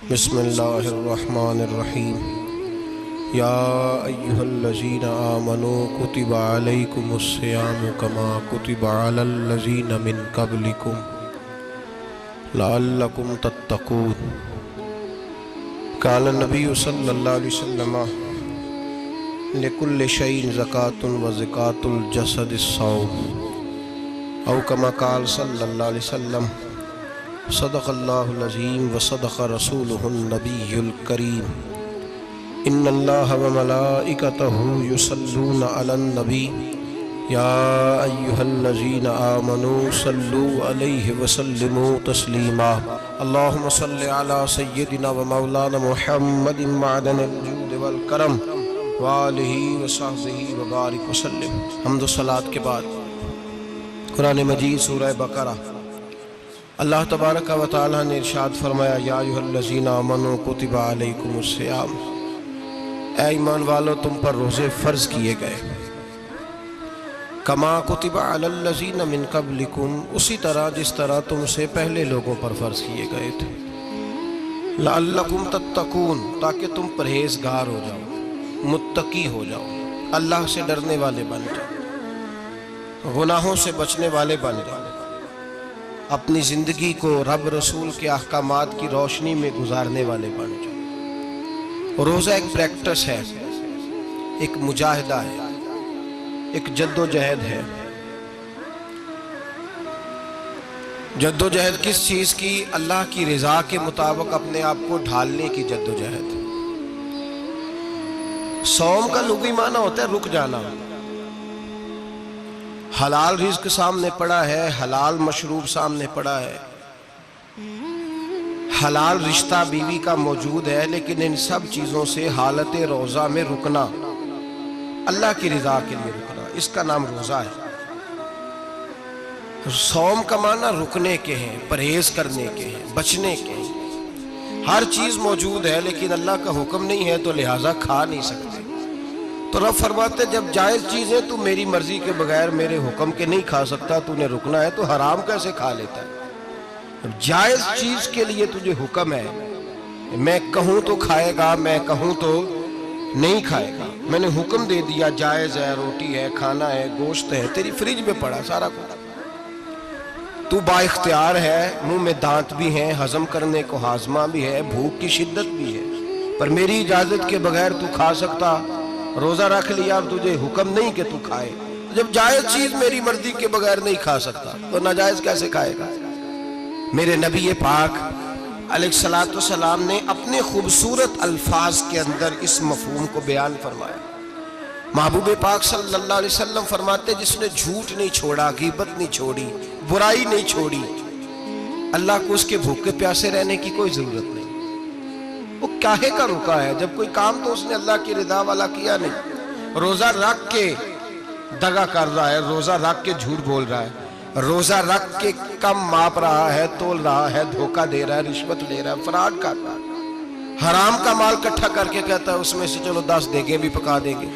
بسم اللہ الرحمن الرحیم یا ایہا الذین آمنوا کتب علیکم الصیام کما کتب علی الذین من قبلکم لعلکم تتقون۔ قال النبی صلی اللہ علیہ وسلم لکل شیء زکاۃ وزکاۃ الجسد الصوم او کما قال صلی اللہ علیہ وسلم صدق اللہ العظیم وصدق رسولہ النبی الکریم۔ ان اللہ وملائکتہ یصلون علی النبی یا ایہا الذین آمنوا صلوا علیہ وسلموا تسلیما۔ اللہم صل علی سیدنا ومولانا محمد معدن الجود والکرم وآلہ وصحبہ وبارک وسلم۔ حمد و صلاۃ کے بعد قرآن مجید سورہ بقرہ، اللہ تبارک و تعالیٰ نے ارشاد فرمایا یا ایھا الذین آمنوا کتب علیکم الصیام، اے ایمان والو تم پر روزے فرض کیے گئے، کما کتب علی الذین من قبلکم، اسی طرح جس طرح تم سے پہلے لوگوں پر فرض کیے گئے تھے، لعلکم تتقون، تاکہ تم پرہیزگار ہو جاؤ، متقی ہو جاؤ، اللہ سے ڈرنے والے بن جاؤ، گناہوں سے بچنے والے بن جاؤ، اپنی زندگی کو رب رسول کے احکامات کی روشنی میں گزارنے والے بن جاؤ۔ روزہ ایک پریکٹس ہے، ایک مجاہدہ ہے، ایک جد و جہد ہے۔ جد و جہد کس چیز کی؟ اللہ کی رضا کے مطابق اپنے آپ کو ڈھالنے کی جد و جہد۔ صوم کا لغوی معنی ہوتا ہے رک جانا، حلال رزق سامنے پڑا ہے، حلال مشروب سامنے پڑا ہے، حلال رشتہ بیوی کا موجود ہے، لیکن ان سب چیزوں سے حالت روزہ میں رکنا، اللہ کی رضا کے لیے رکنا، اس کا نام روزہ ہے۔ صوم کا معنی رکنے کے ہیں، پرہیز کرنے کے ہیں، بچنے کے ہیں۔ ہر چیز موجود ہے لیکن اللہ کا حکم نہیں ہے تو لہٰذا کھا نہیں سکتے۔ تو رب فرماتے جب جائز چیزیں تو میری مرضی کے بغیر میرے حکم کے نہیں کھا سکتا، تو نے رکنا ہے تو حرام کیسے کھا لیتا ہے؟ جائز چیز کے لیے تجھے حکم ہے، میں کہوں تو کھائے گا، میں کہوں تو نہیں کھائے گا۔ میں نے حکم دے دیا جائز ہے، روٹی ہے، کھانا ہے، گوشت ہے، تیری فریج میں پڑا سارا کچھ، تو با اختیار ہے، منہ میں دانت بھی ہیں، ہضم کرنے کو ہاضمہ بھی ہے، بھوک کی شدت بھی ہے، پر میری اجازت کے بغیر تو کھا سکتا۔ روزہ رکھ لیا، اب تجھے حکم نہیں کہ تو کھائے۔ جب جائز چیز میری مرضی کے بغیر نہیں کھا سکتا تو ناجائز کیسے کھائے گا؟ میرے نبی پاک علیہ السلام نے اپنے خوبصورت الفاظ کے اندر اس مفہوم کو بیان فرمایا۔ محبوب پاک صلی اللہ علیہ وسلم فرماتے جس نے جھوٹ نہیں چھوڑا، غیبت نہیں چھوڑی، برائی نہیں چھوڑی، اللہ کو اس کے بھوکے پیاسے رہنے کی کوئی ضرورت نہیں۔ وہ کاہے کا رکا ہے؟ جب کوئی کام تو اس نے اللہ کی رضا والا کیا نہیں۔ روزہ رکھ کے دغا کر رہا ہے، روزہ رکھ کے جھوٹ بول رہا ہے، روزہ رکھ کے کم ماپ رہا ہے، تول رہا ہے، دھوکہ دے رہا ہے، رشوت لے رہا ہے، فراڈ کر رہا ہے، حرام کا مال کٹھا کر کے کہتا ہے اس میں سے چلو 10 دیگے بھی پکا دیں گے۔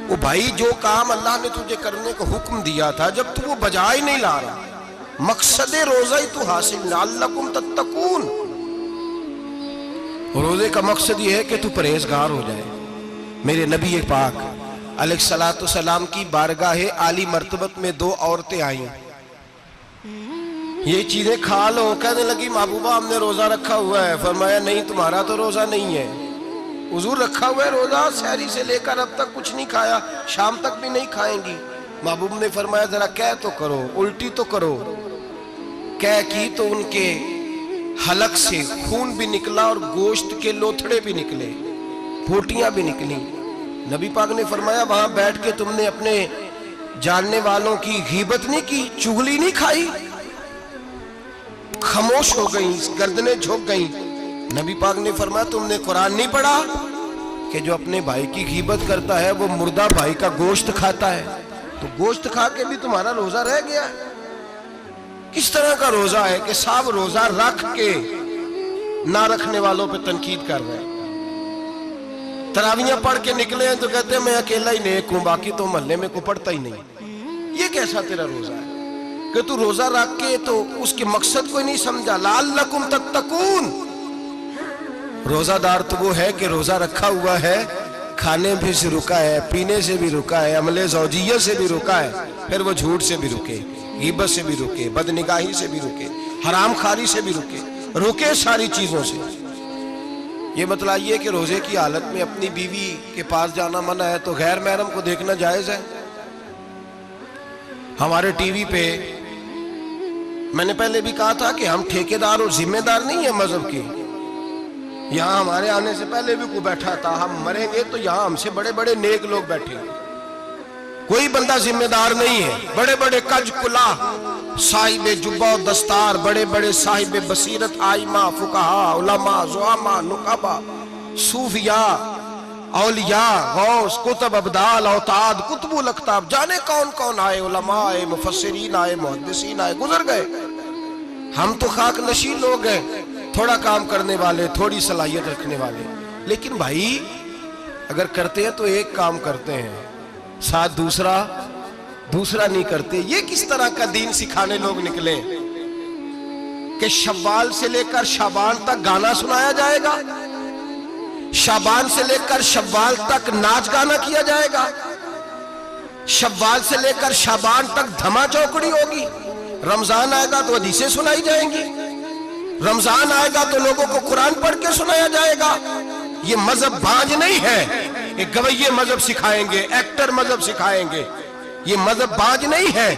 وہ بھائی جو کام اللہ نے تجھے کرنے کو حکم دیا تھا، جب تو وہ بجا ہی نہیں لا رہا، مقصد روزہ ہی تو حاصل لعلکم تتقون۔ روزے کا مقصد یہ ہے کہ تو پرہیزگار ہو جائے۔ میرے نبی پاک علیہ السلام کی بارگاہ عالی مرتبت میں 2 عورتیں آئیں، یہ چیزیں کھا لو، کہنے لگی محبوبہ ہم نے روزہ رکھا ہوا ہے۔ فرمایا نہیں، تمہارا تو روزہ نہیں ہے، حضور رکھا ہوا ہے روزہ، سحری سے لے کر اب تک کچھ نہیں کھایا، شام تک بھی نہیں کھائیں گی۔ محبوب نے فرمایا ذرا کہہ تو کرو، الٹی تو کرو۔ کہہ کی تو ان کے حلق سے خون بھی نکلا اور گوشت کے لوتھڑے بھی نکلے، پھوٹیاں بھی نکلی۔ نبی پاک نے فرمایا وہاں بیٹھ کے تم نے اپنے جاننے والوں کی غیبت نہیں کی، چغلی نہیں کھائی؟ خاموش ہو گئیں، گردنیں جھک گئیں۔ نبی پاک نے فرمایا تم نے قرآن نہیں پڑھا کہ جو اپنے بھائی کی غیبت کرتا ہے وہ مردہ بھائی کا گوشت کھاتا ہے؟ تو گوشت کھا کے بھی تمہارا روزہ رہ گیا۔ کس طرح کا روزہ ہے کہ صاحب روزہ رکھ کے نہ رکھنے والوں پہ تنقید کر رہے ہیں؟ تراویحاں پڑھ کے نکلے ہیں تو کہتے ہیں میں اکیلا ہی نیک ہوں، باقی تو محلے میں کوئی پڑھتا ہی نہیں۔ یہ کیسا تیرا روزہ ہے کہ تو روزہ رکھ کے تو اس کے مقصد کو نہیں سمجھا؟ لعلکم تتقون، روزہ دار تو وہ ہے کہ روزہ رکھا ہوا ہے، کھانے بھی سے رکا ہے، پینے سے بھی رکا ہے، عمل زوجیہ سے بھی رکا ہے، پھر وہ جھوٹ سے بھی رکے، غیبت سے بھی رکے، بدنگاہی سے بھی رکے، حرام خواری سے بھی رکے ساری چیزوں سے۔ یہ بتلائیے کہ روزے کی حالت میں اپنی بیوی کے پاس جانا منع ہے تو غیر محرم کو دیکھنا جائز ہے؟ ہمارے ٹی وی پہ میں نے پہلے بھی کہا تھا کہ ہم ٹھیکیدار اور ذمہ دار نہیں ہیں مذہب کی۔ یہاں ہمارے آنے سے پہلے بھی کوئی بیٹھا تھا، ہم مریں گے تو یہاں ہم سے بڑے بڑے نیک لوگ بیٹھے ہیں، کوئی بندہ ذمہ دار نہیں ہے۔ بڑے بڑے کج کلا، صاحب جبہ و دستار، بڑے بڑے صاحب بصیرت، آئمہ، فقہاء، علماء، زعماء، نقباء، صوفیاء، اولیاء، غوث، کتب، ابدال، اوتاد، کتب الاقطاب، جانے کون کون آئے، علماء آئے، مفسرین آئے، محدثین آئے، گزر گئے۔ ہم تو خاک نشین لوگ ہیں، تھوڑا کام کرنے والے، تھوڑی صلاحیت رکھنے والے۔ لیکن بھائی اگر کرتے ہیں تو ایک کام کرتے ہیں، ساتھ دوسرا نہیں کرتے۔ یہ کس طرح کا دین سکھانے لوگ نکلے کہ شوال سے لے کر شعبان تک گانا سنایا جائے گا، شعبان سے لے کر شوال تک ناچ گانا کیا جائے گا، شوال سے لے کر شعبان تک دھما چوکڑی ہوگی، رمضان آئے گا تو حدیثیں سنائی جائیں گی، رمضان آئے گا تو لوگوں کو قرآن پڑھ کے سنایا جائے گا۔ یہ مذہب بانج نہیں ہے، ایک گویے مذہب سکھائیں گے، ایکٹر مذہب سکھائیں گے۔ یہ مذہب بانج نہیں ہے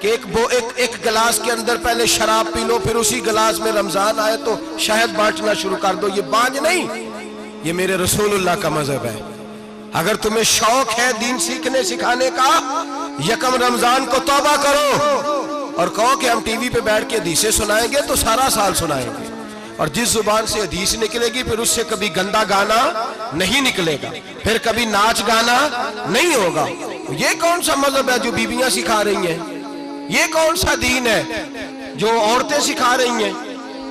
کہ ایک گلاس کے اندر پہلے شراب پی لو، پھر اسی گلاس میں رمضان آئے تو شہد بانٹنا شروع کر دو۔ یہ بانج نہیں، یہ میرے رسول اللہ کا مذہب ہے۔ اگر تمہیں شوق ہے دین سیکھنے سکھانے کا، یکم رمضان کو توبہ کرو اور کہو کہ ہم ٹی وی پہ بیٹھ کے حدیثیں سنائیں گے تو سارا سال سنائیں گے، اور جس زبان سے حدیث نکلے گی پھر اس سے کبھی گندا گانا نہیں نکلے گا، پھر کبھی ناچ گانا نہیں ہوگا۔ یہ کون سا مذہب ہے جو بیویاں سکھا رہی ہیں؟ یہ کون سا دین ہے جو عورتیں سکھا رہی ہیں؟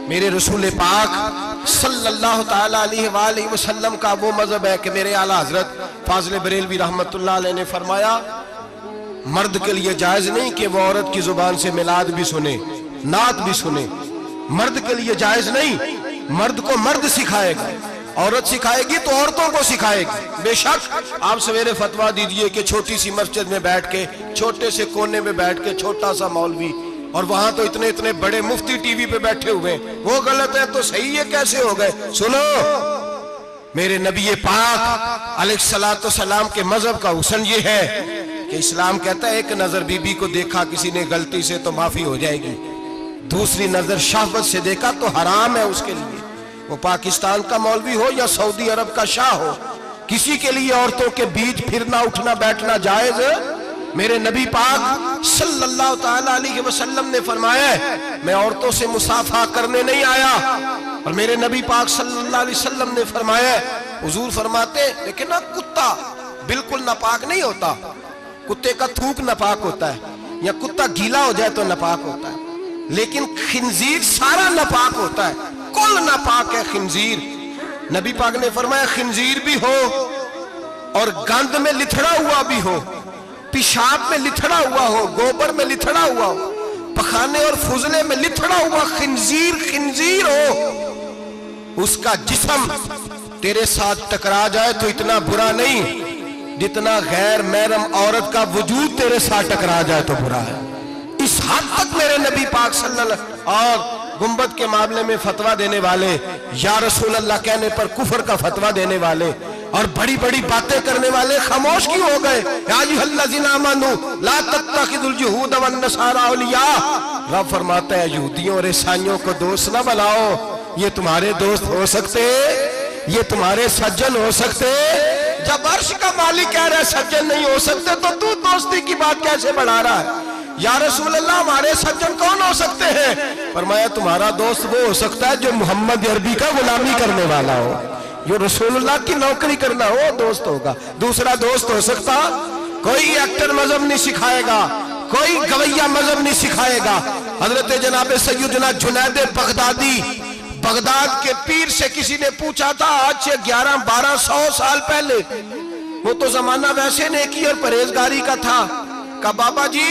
میرے رسول پاک صلی اللہ تعالیٰ علیہ وآلہ وسلم کا وہ مذہب ہے کہ میرے اعلیٰ حضرت فاضل بریلوی رحمت اللہ علیہ نے فرمایا، مرد کے لیے جائز نہیں کہ وہ عورت کی زبان سے میلاد بھی سنے، نعت بھی سنے۔ مرد کے لیے جائز نہیں، مرد کو مرد سکھائے گا، عورت سکھائے گی تو عورتوں کو سکھائے گی۔ بے شک آپ سویرے فتویٰ دیجئے کہ چھوٹی سی مسجد میں بیٹھ کے، چھوٹے سے کونے میں بیٹھ کے چھوٹا سا مولوی، اور وہاں تو اتنے بڑے مفتی ٹی وی پہ بیٹھے ہوئے ہیں، وہ غلط ہے تو صحیح ہے، کیسے ہو گئے؟ سنو، میرے نبی پاک علیہ السلام کے مذہب کا حسن یہ ہے کہ اسلام کہتا ہے ایک نظر بی بی کو دیکھا کسی نے غلطی سے تو معافی ہو جائے گی، دوسری نظر شہوت سے دیکھا تو حرام ہے اس کے لیے، وہ پاکستان کا مولوی ہو یا سعودی عرب کا شاہ ہو، کسی کے لیے عورتوں کے بیچ پھرنا اٹھنا بیٹھنا جائز ہے۔ میرے نبی پاک صلی اللہ تعالیٰ علیہ وسلم نے فرمایا ہے میں عورتوں سے مصافحہ کرنے نہیں آیا، اور میرے نبی پاک صلی اللہ علیہ وسلم نے فرمایا ہے، حضور فرماتے لیکن نا کتا بالکل ناپاک نہیں ہوتا، کتے کا تھوک ناپاک ہوتا ہے، یا کتا گیلا ہو جائے تو ناپاک ہوتا ہے، لیکن خنزیر سارا ناپاک ہوتا ہے، کل ناپاک ہے خنزیر۔ نبی پاک نے فرمایا خنزیر بھی ہو اور گند میں لتھڑا ہوا بھی ہو، پیشاب میں لتھڑا ہوا ہو، گوبر میں لتھڑا ہوا ہو، پخانے اور فضلے میں لتھڑا ہوا خنزیر ہو، اس کا جسم تیرے ساتھ ٹکرا جائے تو اتنا برا نہیں جتنا غیر محرم عورت کا وجود تیرے ساتھ ٹکرا جائے تو برا ہے۔ اس حد تک میرے نبی پاک صلی اللہ علیہ وسلم اور گنبد کے معاملے میں فتویٰ دینے والے، یا رسول اللہ کہنے پر کفر کا فتویٰ دینے والے اور بڑی بڑی باتیں کرنے والے خاموش کیوں ہو گئے؟ یا ایھا الذین آمنوا لا تتخذوا اليہود والنصارى اولیاء، رب فرماتا ہے یہودیوں اور عیسائیوں کو دوست نہ بناؤ، یہ تمہارے دوست ہو سکتے، یہ تمہارے سجن ہو سکتے؟ جب عرش کا مالک کہہ رہا ہے سجن نہیں ہو سکتے تو دوستی کی بات کیسے بڑھا رہا ہے؟ یا رسول اللہ ہمارے سجن کون ہو سکتے ہیں؟ فرمایا تمہارا دوست وہ ہو سکتا ہے جو محمد عربی کا غلامی کرنے والا ہو، جو رسول اللہ کی نوکری کرنا ہو دوست ہوگا۔ دوسرا دوست ہو سکتا؟ کوئی ایکٹر مذہب نہیں سکھائے گا، کوئی گویہ مذہب نہیں سکھائے گا۔ حضرت جناب سیدنا جنید بغدادی، بغداد کے پیر سے کسی نے پوچھا تھا آج سے 1100-1200 سال پہلے، وہ تو زمانہ ویسے نیکی اور پرہیزگاری کا تھا، کہا بابا جی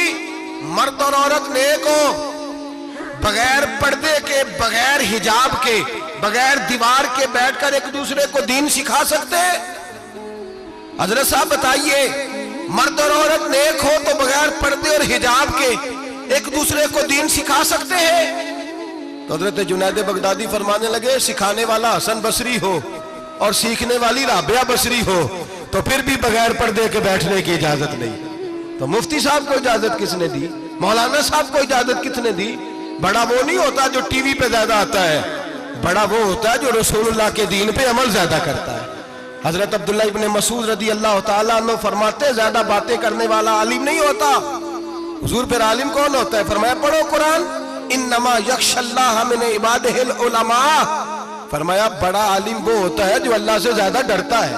مرد اور عورت نیک ہو، بغیر پردے کے، بغیر حجاب کے، بغیر دیوار کے بیٹھ کر ایک دوسرے کو دین سکھا سکتے ہیں؟ حضرت صاحب بتائیے، مرد اور عورت نیک ہو تو بغیر پردے اور حجاب کے ایک دوسرے کو دین سکھا سکتے ہیں؟ تو حضرت جنید بغدادی فرمانے لگے، سکھانے والا حسن بصری ہو اور سیکھنے والی رابعہ بصری ہو تو پھر بھی بغیر پردے کے بیٹھنے کی اجازت نہیں۔ تو مفتی صاحب کو اجازت کس نے دی؟ مولانا صاحب کو اجازت کس نے دی؟ بڑا وہ نہیں ہوتا جو ٹی وی پہ زیادہ آتا ہے، بڑا وہ ہوتا ہے جو رسول اللہ کے دین پہ عمل زیادہ کرتا ہے۔ حضرت عبداللہ ابن مسعود رضی اللہ تعالیٰ عنہ فرماتے، زیادہ باتیں کرنے والا عالم نہیں ہوتا۔ حضور پھر عالم کون ہوتا ہے؟ فرمایا پڑھو قرآن، انما یخشی اللہ من عبادہ العلماء۔ فرمایا بڑا عالم وہ ہوتا ہے جو اللہ سے زیادہ ڈرتا ہے،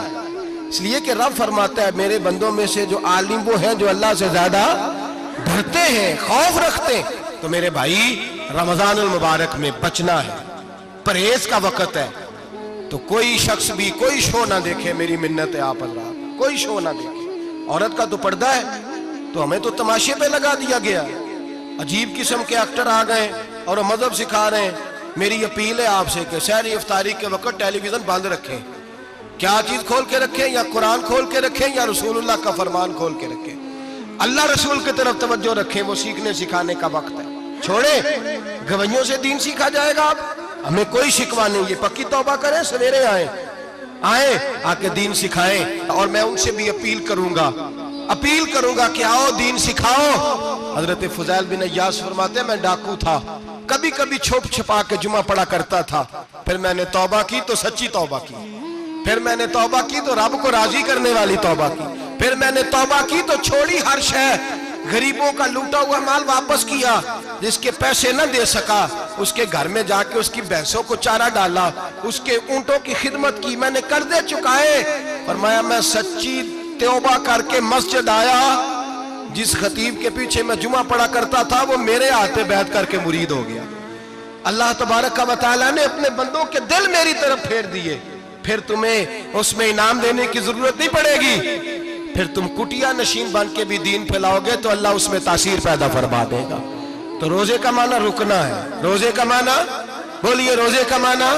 اس لیے کہ رب فرماتا ہے میرے بندوں میں سے جو عالم وہ ہیں جو اللہ سے زیادہ ڈرتے ہیں، خوف رکھتے ہیں۔ تو میرے بھائی رمضان المبارک میں بچنا ہے، پرہیز کا وقت ہے، تو کوئی شخص بھی کوئی شو نہ دیکھے، میری منت ہے آپ حضرات، کوئی شو نہ دیکھے۔ عورت کا تو پردہ ہے، تو ہمیں تو تماشے پہ لگا دیا گیا، عجیب قسم کے ایکٹر آ گئے اور مذہب سکھا رہے ہیں۔ میری اپیل ہے آپ سے کہ سحری افطاری کے وقت ٹیلی ویژن بند رکھیں، کیا چیز کھول کے رکھیں؟ یا قرآن کھول کے رکھیں یا رسول اللہ کا فرمان کھول کے رکھیں، اللہ رسول کی طرف توجہ رکھیں، وہ سیکھنے سکھانے کا وقت ہے۔ چھوڑیں، گویوں سے دین سیکھا جائے گا، ہمیں کوئی شکوہ نہیں، یہ پکی توبہ کریں، سویرے آئیں آ کے دین سکھائیں۔ اور میں ان سے بھی اپیل کروں گا کہ آؤ دین سکھاؤ۔ حضرت فضیل بن عیاض فرماتے ہیں میں ڈاکو تھا، کبھی کبھی چھپ چھپا کے جمعہ پڑھا کرتا تھا، پھر میں نے توبہ کی تو سچی توبہ کی، پھر میں نے توبہ کی تو رب کو راضی کرنے والی توبہ کی، پھر میں نے توبہ کی تو چھوڑی ہر شے، غریبوں کا لوٹا ہوا مال واپس کیا، جس کے پیسے نہ دے سکا اس کے گھر میں جا کے اس کی بھینسوں کو چارہ ڈالا، اس کے اونٹوں کی خدمت کی، میں نے قرضے چکائے۔ فرمایا میں سچی توبہ کر کے مسجد آیا، جس خطیب کے پیچھے میں جمعہ پڑھا کرتا تھا وہ میرے ہاتھ بیعت کر کے مرید ہو گیا۔ اللہ تبارک و تعالیٰ نے اپنے بندوں کے دل میری طرف پھیر دیے، پھر تمہیں اس میں انعام دینے کی ضرورت نہیں پڑے گی، پھر تم کٹیا نشین بن کے بھی دین پھیلاؤ گے تو اللہ اس میں تاثیر پیدا فرما دے گا۔ تو روزے کا معنی رکنا ہے، روزے کا معنی بولیے، روزے کا معنی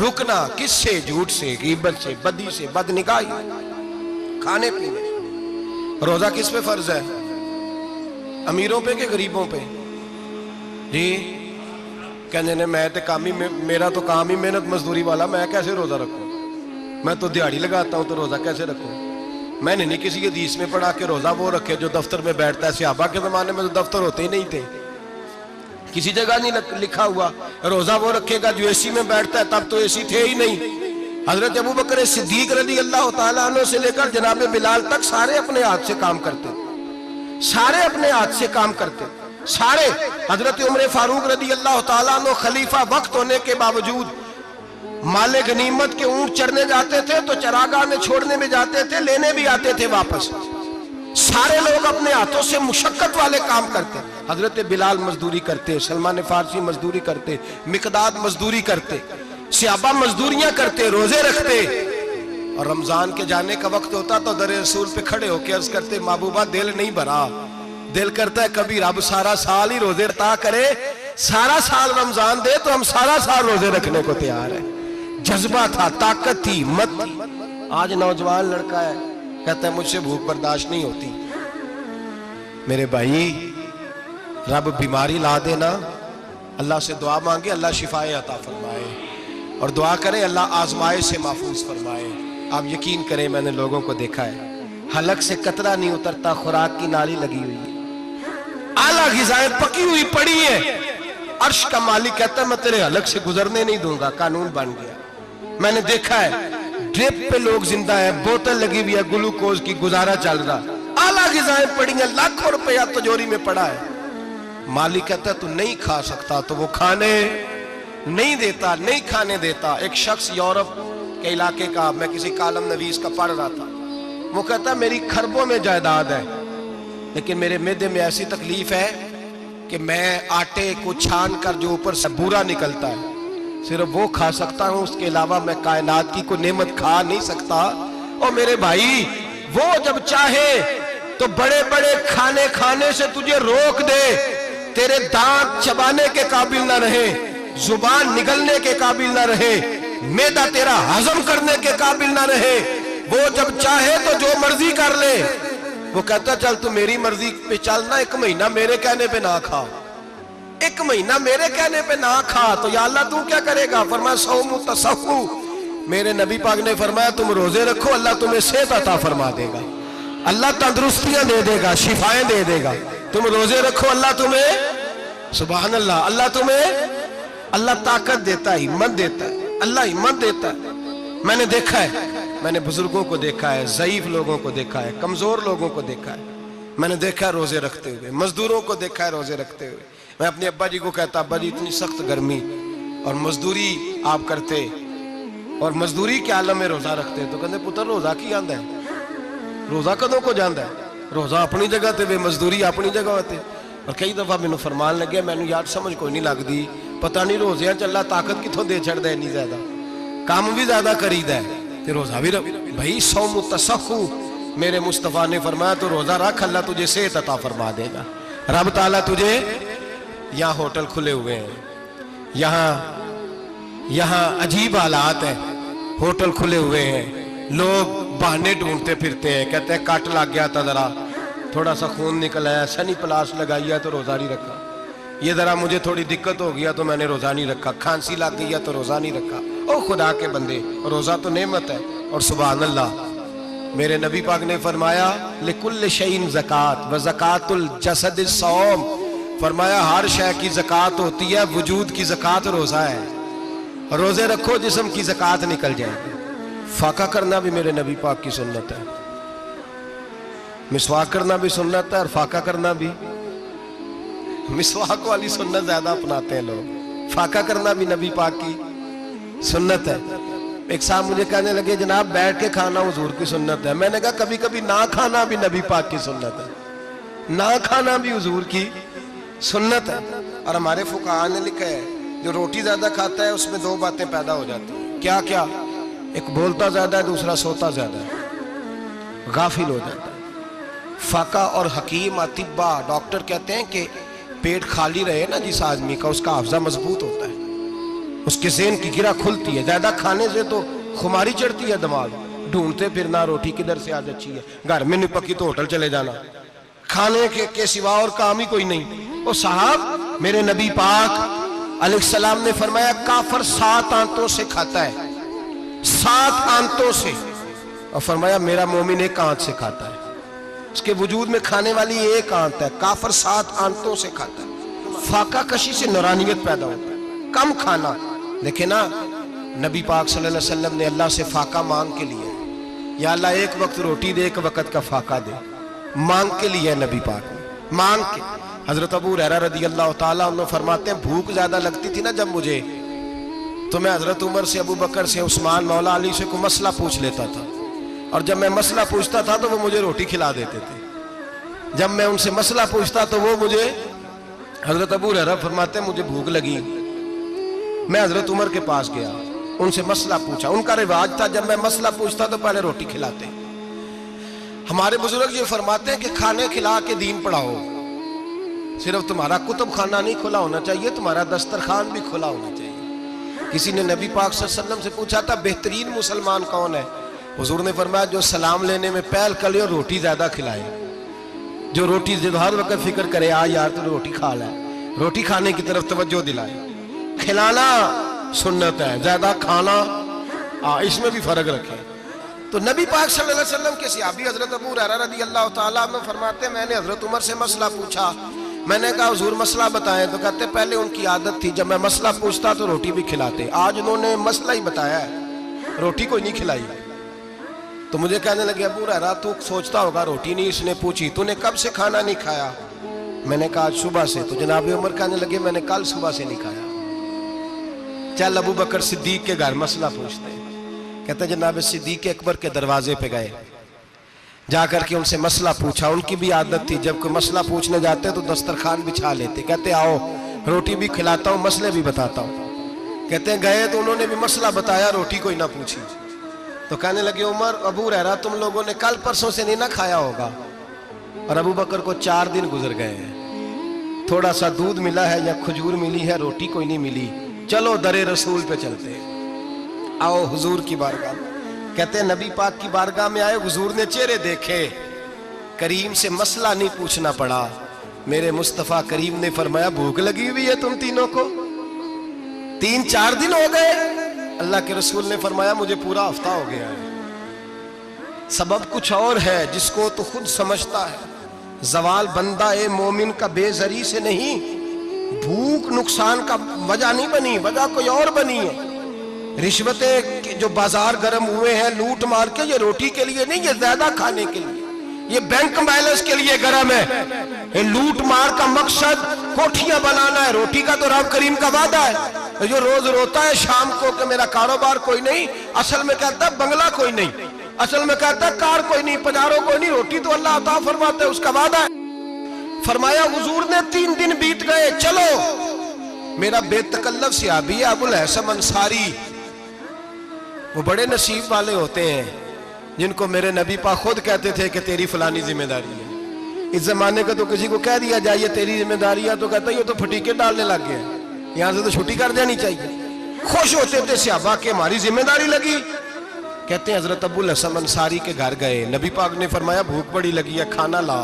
رکنا، کس سے؟ جھوٹ سے، غیبت سے، بدی سے، بدنگاہی، کھانے پینے۔ روزہ کس پہ فرض ہے؟ امیروں پہ کہ غریبوں پہ؟ جی کہنے نے میں میرا تو کام ہی محنت مزدوری والا، میں کیسے روزہ رکھوں؟ میں تو دیہڑی لگاتا ہوں تو روزہ کیسے رکھوں؟ میں نے نہیں کسی حدیث میں پڑھا کہ روزہ وہ رکھے جو دفتر میں بیٹھتا ہے۔ صحابہ کے زمانے میں تو دفتر ہوتے ہی نہیں تھے، کسی جگہ نہیں لکھا ہوا روزہ وہ رکھے گا جو اے سی میں بیٹھتا ہے، تب تو اے سی تھے ہی نہیں۔ حضرت ابوبکر صدیق رضی اللہ تعالیٰ عنہ سے لے کر جناب بلال تک سارے اپنے ہاتھ سے کام کرتے، سارے اپنے ہاتھ سے کام کرتے، سارے۔ حضرت عمر فاروق رضی اللہ تعالیٰ عنہ خلیفہ وقت ہونے کے باوجود مال غنیمت کے اونٹ چرنے جاتے تھے تو چراگاہ میں چھوڑنے میں جاتے تھے، لینے بھی آتے تھے واپس۔ سارے لوگ اپنے ہاتھوں سے مشقت والے کام کرتے، حضرت بلال مزدوری کرتے، سلمان فارسی مزدوری کرتے، مقداد مزدوری کرتے، صحابہ مزدوریاں کرتے، روزے رکھتے۔ اور رمضان کے جانے کا وقت ہوتا تو در رسول پہ کھڑے ہو کے عرض کرتے محبوبہ دل نہیں بھرا، دل کرتا ہے کبھی رب سارا سال ہی روزے عطا کرے، سارا سال رمضان دے تو ہم سارا سال روزے رکھنے کو تیار ہیں۔ جذبہ تھا، طاقت تھی، ہمت تھی۔ آج نوجوان لڑکا ہے کہتا ہے مجھ سے بھوک برداشت نہیں ہوتی۔ میرے بھائی رب بیماری لا دینا، اللہ سے دعا مانگے اللہ شفائے عطا فرمائے، اور دعا کریں اللہ آزمائش سے محفوظ فرمائے۔ آپ یقین کریں میں نے لوگوں کو دیکھا ہے حلق سے قطرہ نہیں اترتا، خوراک کی نالی لگی ہوئی ہے، اعلیٰ غذائیں پکی ہوئی پڑی ہیں، عرش کا مالک کہتا ہے میں تیرے حلق سے گزرنے نہیں دوں گا، قانون بن گیا۔ میں نے دیکھا ہے ڈرپ پہ لوگ زندہ ہیں، بوتل لگی ہوئی ہے گلوکوز کی، گزارا چل رہا، اعلیٰ غذائیں پڑی ہیں، لاکھوں روپیہ تجوری میں پڑا ہے۔ مالک کہتا ہے تو نہیں کھا سکتا، تو وہ کھانے نہیں دیتا، نہیں کھانے دیتا۔ ایک شخص یورپ کے علاقے کا، میں کسی کالم نویس کا پڑھ رہا تھا، وہ کہتا ہے میری خربوں میں جائیداد ہے لیکن میرے معدے میں ایسی تکلیف ہے کہ میں آٹے کو چھان کر جو اوپر سے بورا نکلتا ہے صرف وہ کھا سکتا ہوں، اس کے علاوہ میں کائنات کی کوئی نعمت کھا نہیں سکتا۔ اور میرے بھائی وہ جب چاہے تو بڑے بڑے کھانے سے تجھے روک دے، تیرے دانت چبانے کے قابل نہ رہے، زبان نگلنے کے قابل نہ رہے، معدہ تیرا ہضم کرنے کے قابل نہ رہے، وہ جب چاہے تو جو مرضی کر لے، وہ کہتا چل تو میری مرضی پہ چلنا، 1 مہینہ میرے کہنے پہ نہ کھا، 1 مہینہ میرے کہنے پہ نہ کھا، تو یا اللہ تو کیا کرے گا؟ فرمایا صوم تصحو، میرے نبی پاک نے فرمایا تم روزے رکھو، اللہ تمہیں صحت عطا فرما دے گا، اللہ تندرستیاں دے دے گا، شفائیں دے دے گا، تم روزے رکھو، اللہ تمہیں، سبحان اللہ، اللہ تمہیں، اللہ طاقت دیتا ہے، ہمت دیتا ہے، اللہ ہمت دیتا ہے۔ میں نے دیکھا ہے، میں نے بزرگوں کو دیکھا ہے، ضعیف لوگوں کو دیکھا ہے، کمزور لوگوں کو دیکھا ہے، میں نے دیکھا ہے روزے رکھتے ہوئے، مزدوروں کو دیکھا ہے روزے رکھتے ہوئے۔ میں اپنے ابا جی کو کہتا ابا جی اتنی سخت گرمی اور مزدوری آپ کرتے اور مزدوری کے عالم میں روزہ رکھتے، تو کہتے پتر روزہ کی آندا ہے، روزہ کدوں کو جاندا ہے، روزہ اپنی جگہ تے مزدوری اپنی جگہ ہوتے۔ اور کئی دفعہ مینوں فرمان لگے، مینوں یار سمجھ کوئی نہیں لگدی، پتہ نہیں روزیاں چ اللہ طاقت کتھوں دے چھڑدا ہے، اتنی زیادہ کام بھی زیادہ کریدا ہے تے روزہ بھی بھائی صوم تصحو، میرے مصطفیٰ نے فرمایا تو روزہ رکھ، اللہ تجھے صحت عطا فرما دے گا۔ رب تعالیٰ تجھے، یہاں ہوٹل کھلے ہوئے ہیں، یہاں عجیب حالات ہیں، ہوٹل کھلے ہوئے ہیں، لوگ بہانے ڈھونڈتے پھرتے ہیں، کہتے ہیں کٹ لگ گیا تھا، ذرا تھوڑا سا خون نکل آیا، سنی پلاس لگائی ہے تو روزہ نہیں رکھا، یہ ذرا مجھے تھوڑی دقت ہو گیا تو میں نے روزہ نہیں رکھا، کھانسی لگ گئی ہے تو روزہ نہیں رکھا۔ او خدا کے بندے، روزہ تو نعمت ہے، اور سبحان اللہ میرے نبی پاک نے فرمایا لِكُلِّ شَيْءٍ زَكَاةٌ وَزَكَاةُ الْجَسَدِ الصَّوْمُ، فرمایا ہر شے کی زکوٰۃ ہوتی ہے، وجود کی زکوٰۃ روزہ ہے، روزے رکھو جسم کی زکوٰۃ نکل جائے گی۔ فاقہ کرنا بھی میرے نبی پاک کی سنت ہے، مسواک کرنا بھی سنت ہے، اور فاقہ کرنا بھی، مسواک والی سنت زیادہ اپناتے ہیں لوگ، فاقہ کرنا بھی نبی پاک کی سنت ہے۔ ایک صاحب مجھے کہنے لگے جناب بیٹھ کے کھانا حضور کی سنت ہے، میں نے کہا کبھی کبھی نہ کھانا بھی نبی پاک کی سنت ہے، نہ کھانا بھی حضور کی سنت ہے۔ اور ہمارے فقہاء نے لکھا ہے جو روٹی زیادہ کھاتا ہے اس میں 2 باتیں پیدا ہو جاتی ہیں، کیا کیا؟ ایک بولتا زیادہ ہے، دوسرا سوتا زیادہ ہے، غافل ہو جاتا ہے۔ فقہ اور حکیم اطباء ڈاکٹر کہتے ہیں کہ پیٹ خالی رہے نا جس آدمی کا، اس کا حافظہ مضبوط ہوتا ہے، اس کے ذہن کی گرہ کھلتی ہے، زیادہ کھانے سے تو خماری چڑھتی ہے، دماغ ڈھونڈتے پھرنا روٹی کدھر سے آج اچھی ہے، گھر میں نہیں پکی تو ہوٹل چلے جانا، کھانے کے سوا اور کام ہی کوئی نہیں۔ وہ صاحب میرے نبی پاک علیہ السلام نے فرمایا کافر 7 آنتوں سے کھاتا ہے، 7 آنتوں سے، اور فرمایا میرا مومن 1 آنت سے کھاتا ہے، اس کے وجود میں کھانے والی 1 آنت ہے، کافر 7 آنتوں سے کھاتا ہے۔ فاقہ کشی سے نورانیت پیدا ہوتا ہے، کم کھانا۔ دیکھیں نا نبی پاک صلی اللہ علیہ وسلم نے اللہ سے فاقہ مانگ کے لیے، یا اللہ 1 وقت روٹی دے، 1 وقت کا فاقہ دے، مانگ کے لیے نبی پاک نے، مانگ کے۔ حضرت ابو ہریرہ رضی اللہ تعالیٰ عنہ فرماتے ہیں بھوک زیادہ لگتی تھی نا جب مجھے، تو میں حضرت عمر سے، ابو بکر سے، عثمان، مولا علی سے کوئی مسئلہ پوچھ لیتا تھا، اور جب میں مسئلہ پوچھتا تھا تو وہ مجھے روٹی کھلا دیتے تھے، جب میں ان سے مسئلہ پوچھتا تو وہ مجھے، حضرت ابو ہریرہ فرماتے ہیں مجھے بھوک لگی، میں حضرت عمر کے پاس گیا، ان سے مسئلہ پوچھا، ان کا رواج تھا جب میں مسئلہ پوچھتا تو پہلے روٹی کھلاتے۔ ہمارے بزرگ یہ فرماتے ہیں کہ کھانے کھلا کے دین پڑھاؤ، صرف تمہارا کتب خانہ نہیں کھلا ہونا چاہیے، تمہارا دسترخوان بھی کھلا ہونا چاہیے۔ کسی نے نبی پاک صلی اللہ علیہ وسلم سے پوچھا تھا بہترین مسلمان کون ہے؟ حضور نے فرمایا جو سلام لینے میں پہل کرے اور روٹی زیادہ کھلائے، جو روٹی ہر وقت فکر کرے آ یار تو روٹی کھا لے، روٹی کھانے کی طرف توجہ دلائے۔ کھلانا سنت ہے، زیادہ کھانا اس میں بھی فرق رکھے۔ تو نبی پاک صلی اللہ علیہ وسلم کے صحابی حضرت ابو ہریرہ رضی اللہ تعالیٰ عنہ فرماتے ہیں میں نے حضرت عمر سے مسئلہ پوچھا، میں نے کہا حضور مسئلہ بتائیں، تو کہتے پہلے ان کی عادت تھی جب میں مسئلہ پوچھتا تو روٹی بھی کھلاتے، آج انہوں نے مسئلہ ہی بتایا ہے، روٹی کوئی نہیں کھلائی۔ تو مجھے کہنے لگے ابو ہریرہ تو سوچتا ہوگا روٹی نہیں اس نے پوچھی، تو نے کب سے کھانا نہیں کھایا؟ میں نے کہا آج صبح سے۔ تو جناب عمر کہنے لگے میں نے کل صبح سے نہیں کھایا۔ چل ابو بکر صدیق کے گھر مسئلہ پوچھتے ہیں، کہتے جناب صدیق اکبر کے دروازے پہ گئے، جا کر کے ان سے مسئلہ پوچھا۔ ان کی بھی عادت تھی جب کوئی مسئلہ پوچھنے جاتے تو دسترخوان بچھا لیتے، کہتے آؤ روٹی بھی کھلاتا ہوں مسئلے بھی بتاتا ہوں۔ کہتے ہیں گئے تو انہوں نے بھی مسئلہ بتایا، روٹی کوئی نہ پوچھی۔ تو کہنے لگے عمر ابو ہریرہ تم لوگوں نے کل پرسوں سے نہیں نہ کھایا ہوگا، اور ابو بکر کو 4 دن گزر گئے ہیں۔ تھوڑا سا دودھ ملا ہے یا کھجور ملی ہے, روٹی کوئی نہیں ملی, چلو در رسول پہ چلتے ہیں, آؤ حضور کی بارگاہ میں. کہتے ہیں نبی پاک کی بارگاہ میں آئے, حضور نے چہرے دیکھے, کریم سے مسئلہ نہیں پوچھنا پڑا. میرے مصطفیٰ کریم نے فرمایا بھوک لگی ہوئی ہے تم تینوں کو, 3-4 دن ہو گئے. اللہ کے رسول نے فرمایا مجھے پورا ہفتہ ہو گیا ہے. سبب کچھ اور ہے جس کو تو خود سمجھتا ہے. زوال بندہ مومن کا بے زری سے نہیں, بھوک نقصان کا وجہ نہیں بنی, وجہ کوئی اور بنی ہے. رشوتیں جو بازار گرم ہوئے ہیں لوٹ مار کے, یہ روٹی کے لیے نہیں, یہ زیادہ کھانے کے لیے, یہ بینک بیلنس کے لیے گرم ہے. یہ لوٹ مار کا مقصد کوٹھیاں بنانا ہے, روٹی کا تو رب کریم کا وعدہ ہے. جو روز روتا ہے شام کو کہ میرا کاروبار کوئی نہیں, اصل میں کہتا ہے بنگلہ کوئی نہیں, اصل میں کہتا ہے کار کوئی نہیں, پجاروں کوئی نہیں, روٹی تو اللہ عطا فرماتا ہے, اس کا وعدہ ہے. فرمایا حضور نے 3 دن بیت گئے, چلو. میرا بے تکلف صحابی ہے ابو الحسن انصاری, وہ بڑے نصیب والے ہوتے ہیں جن کو میرے نبی پاک خود کہتے تھے کہ تیری فلانی ذمہ داری ہے. اس زمانے کا تو کسی کو کہہ دیا جائے تیری ذمہ داری ہے تو کہتا ہے یہ تو پھٹیکے ڈالنے لگ گئے, یہاں سے تو چھٹی کر دینی چاہیے. خوش ہوتے تھے صحابہ کہ ہماری ذمہ داری لگی. کہتے ہیں حضرت ابو الحسن انصاری کے گھر گئے, نبی پاک نے فرمایا بھوک بڑی لگی ہے, کھانا لا.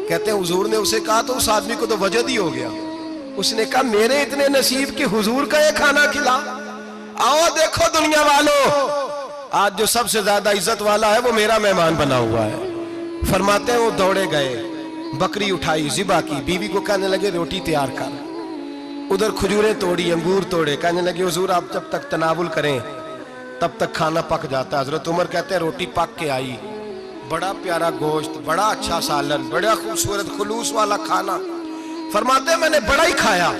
کہتے ہیں حضور نے اسے کہا تو اس آدمی کو تو وجد ہی ہو گیا. اس نے کہا میرے اتنے نصیب کہ حضور کا یہ کھانا کھلا. آؤ دیکھو دنیا والوں, آج جو سب سے زیادہ عزت والا ہے وہ میرا مہمان بنا ہوا ہے. فرماتے ہیں وہ دوڑے گئے, بکری اٹھائی, ذبح کی, بیوی کو کہنے لگے روٹی تیار کر. ادھر کھجوریں توڑی, انگور توڑے, کہنے لگے حضور آپ جب تک تناول کریں تب تک کھانا پک جاتا ہے. حضرت عمر کہتے ہیں روٹی پک کے آئی, بڑا پیارا گوشت, بڑا اچھا سالن, بڑا خوبصورت خلوص والا کھانا. فرماتے ہیں میں نے بڑا ہی کھایا.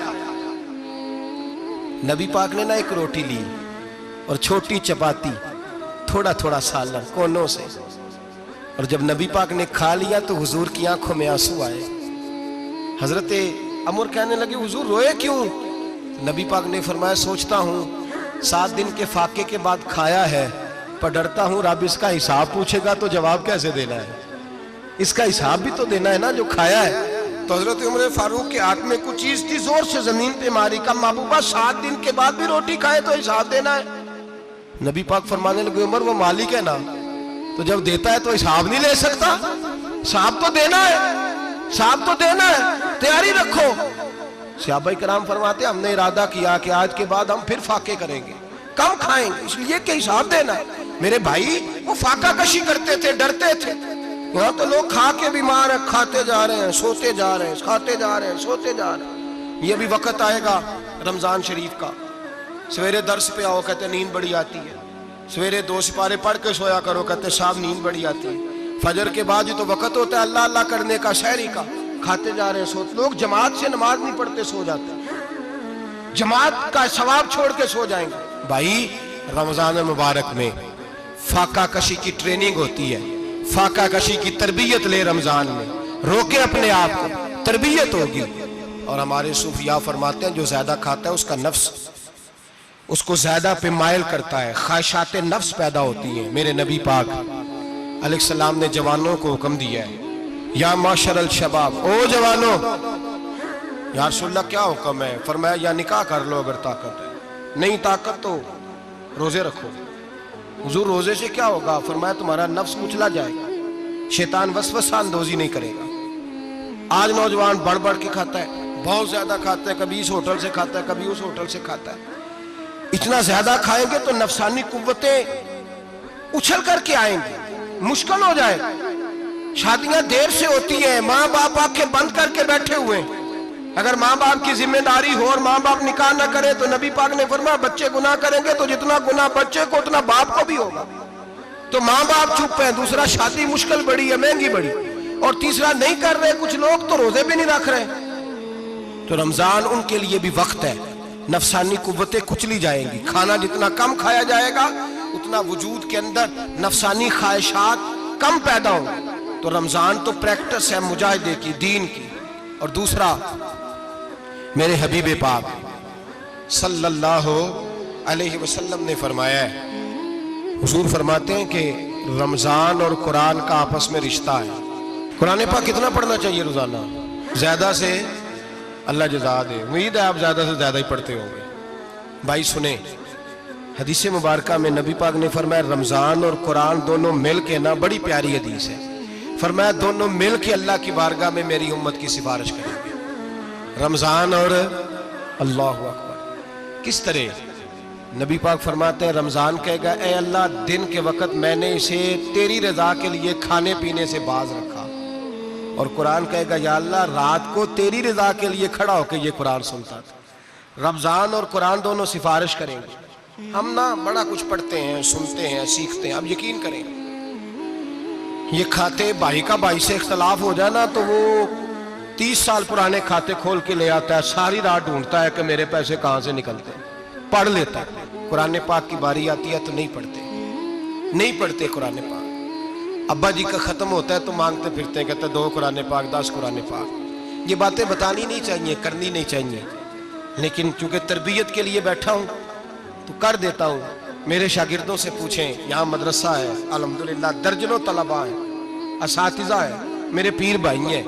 نبی پاک نے نہ ایک روٹی لی اور چھوٹی چپاتی, تھوڑا تھوڑا سالن کونوں سے, اور جب نبی پاک نے کھا لیا تو حضور کی آنکھوں میں آنسو آئے. حضرت عمر کہنے لگے حضور روئے کیوں؟ نبی پاک نے فرمایا سوچتا ہوں 7 دن کے فاقے کے بعد کھایا ہے, پر ڈرتا ہوں رب اس کا حساب پوچھے گا تو جواب کیسے دینا ہے, اس کا حساب بھی تو دینا ہے نا جو کھایا ہے. تو حضرت عمر فاروق کے ہاتھ میں کچھ چیز تھی, زور سے زمین پہ ماری, کا محبوبہ 7 دن کے بعد بھی روٹی کھائے تو حساب دینا ہے. نبی پاک فرمانے لگے عمر وہ مالک ہے نا, تو جب دیتا ہے تو حساب نہیں لے سکتا, حساب تو دینا ہے, حساب تو دینا ہے, تیاری رکھو. صحابہ کرام فرماتے ہم نے ارادہ کیا کہ آج کے بعد ہم پھر فاقے کریں گے, کم کھائیں گے, اس لیے کہ حساب دینا ہے. میرے بھائی وہ فاقہ کشی کرتے تھے, ڈرتے تھے. یہاں تو لوگ کھا کے بیمار ہیں, کھاتے جا رہے ہیں, سوتے جا رہے ہیں, کھاتے جا رہے ہیں, سوتے جا رہے ہیں. یہ بھی وقت آئے گا رمضان شریف کا, سویرے درس پہ آؤ کہتے ہیں نیند بڑی آتی ہے, سویرے 2 سپارے پڑھ کے سویا کرو کہتے ہیں صاحب نیند بڑی آتی ہے. فجر کے بعد یہ تو وقت ہوتا ہے اللہ اللہ کرنے کا, سحری کا, کھاتے جا رہے ہیں, سوتے. لوگ جماعت سے نماز نہیں پڑھتے سو جاتے ہیں, جماعت کا ثواب چھوڑ کے سو جائیں گے. بھائی رمضان مبارک میں فاقہ کشی کی ٹریننگ ہوتی ہے, فاقہ کشی کی تربیت لے, رمضان میں روکے اپنے آپ کو, تربیت ہوگی. اور ہمارے صوفیاء فرماتے ہیں جو زیادہ کھاتا ہے اس کا نفس اس کو زیادہ پہ مائل کرتا ہے, خواہشات نفس پیدا ہوتی ہیں. میرے نبی پاک علیہ السلام نے جوانوں کو حکم دیا ہے یا معاشر الشباب, او جوانوں. یا رسول اللہ کیا حکم ہے؟ فرمایا یا نکاح کر لو اگر طاقت ہے, نہیں طاقت تو روزے رکھو. حضور روزے سے کیا ہوگا؟ فرمایا تمہارا نفس کچلا جائے گا, شیطان وسوسہ اندوزی نہیں کرے گا. آج نوجوان بڑھ بڑھ کے کھاتا ہے, بہت زیادہ کھاتا ہے, کبھی اس ہوٹل سے کھاتا ہے, کبھی اس ہوٹل سے کھاتا ہے. اتنا زیادہ کھائیں گے تو نفسانی قوتیں اچھل کر کے آئیں گی, مشکل ہو جائے. شادیاں دیر سے ہوتی ہیں, ماں باپ آنکھیں بند کر کے بیٹھے ہوئے ہیں. اگر ماں باپ کی ذمہ داری ہو اور ماں باپ نکاح نہ کرے تو نبی پاک نے فرمایا بچے گناہ کریں گے تو جتنا گناہ بچے کو اتنا باپ کو بھی ہوگا. تو ماں باپ چپ ہیں, دوسرا شادی مشکل بڑی ہے, مہنگی بڑی, اور تیسرا نہیں کر رہے کچھ لوگ تو روزے بھی نہیں رکھ رہے. تو رمضان ان کے لیے بھی وقت ہے, نفسانی قوتیں کچلی جائیں گی. کھانا جتنا کم کھایا جائے گا اتنا وجود کے اندر نفسانی خواہشات کم پیدا ہوں. تو رمضان تو پریکٹس ہے مجاہدے کی, دین کی. اور دوسرا میرے حبیب پاک صلی اللہ علیہ وسلم نے فرمایا ہے, حضور فرماتے ہیں کہ رمضان اور قرآن کا آپس میں رشتہ ہے. قرآن پاک کتنا پڑھنا چاہیے روزانہ؟ زیادہ سے اللہ جزا دے. امید ہے آپ زیادہ سے زیادہ ہی پڑھتے ہوں گے. بھائی سنیں، حدیث مبارکہ میں نبی پاک نے فرمایا رمضان اور قرآن دونوں مل کے نا، بڑی پیاری حدیث ہے، فرمایا دونوں مل کے اللہ کی بارگاہ میں میری امت کی سفارش کریں گے. رمضان اور اللہ اکبر. کس طرح؟ نبی پاک فرماتے ہیں رمضان کہے گا اے اللہ دن کے وقت میں نے اسے تیری رضا کے لیے کھانے پینے سے باز رکھا، اور قرآن کہے گا یا اللہ رات کو تیری رضا کے لیے کھڑا ہو کے یہ قرآن سنتا تھا. رمضان اور قرآن دونوں سفارش کریں گے. ہم نا بڑا کچھ پڑھتے ہیں، سنتے ہیں، سیکھتے ہیں. اب یقین کریں یہ کھاتے بھائی کا بھائی سے اختلاف ہو جانا تو وہ 30 سال پرانے کھاتے کھول کے لے آتا ہے، ساری رات ڈھونڈتا ہے کہ میرے پیسے کہاں سے نکلتے ہیں. پڑھ لیتا ہے. قرآن پاک کی باری آتی ہے تو نہیں پڑھتے قرآن پاک. ابا جی کا ختم ہوتا ہے تو مانگتے پھرتے ہیں، کہتے 2 قرآن پاک 10 قرآن پاک. یہ باتیں بتانی نہیں چاہیے، کرنی نہیں چاہیے، لیکن چونکہ تربیت کے لیے بیٹھا ہوں تو کر دیتا ہوں. میرے شاگردوں سے پوچھیں، یہاں مدرسہ ہے الحمدللہ، درجنوں طلباء ہیں، اساتذہ ہیں، میرے پیر بھائی ہیں،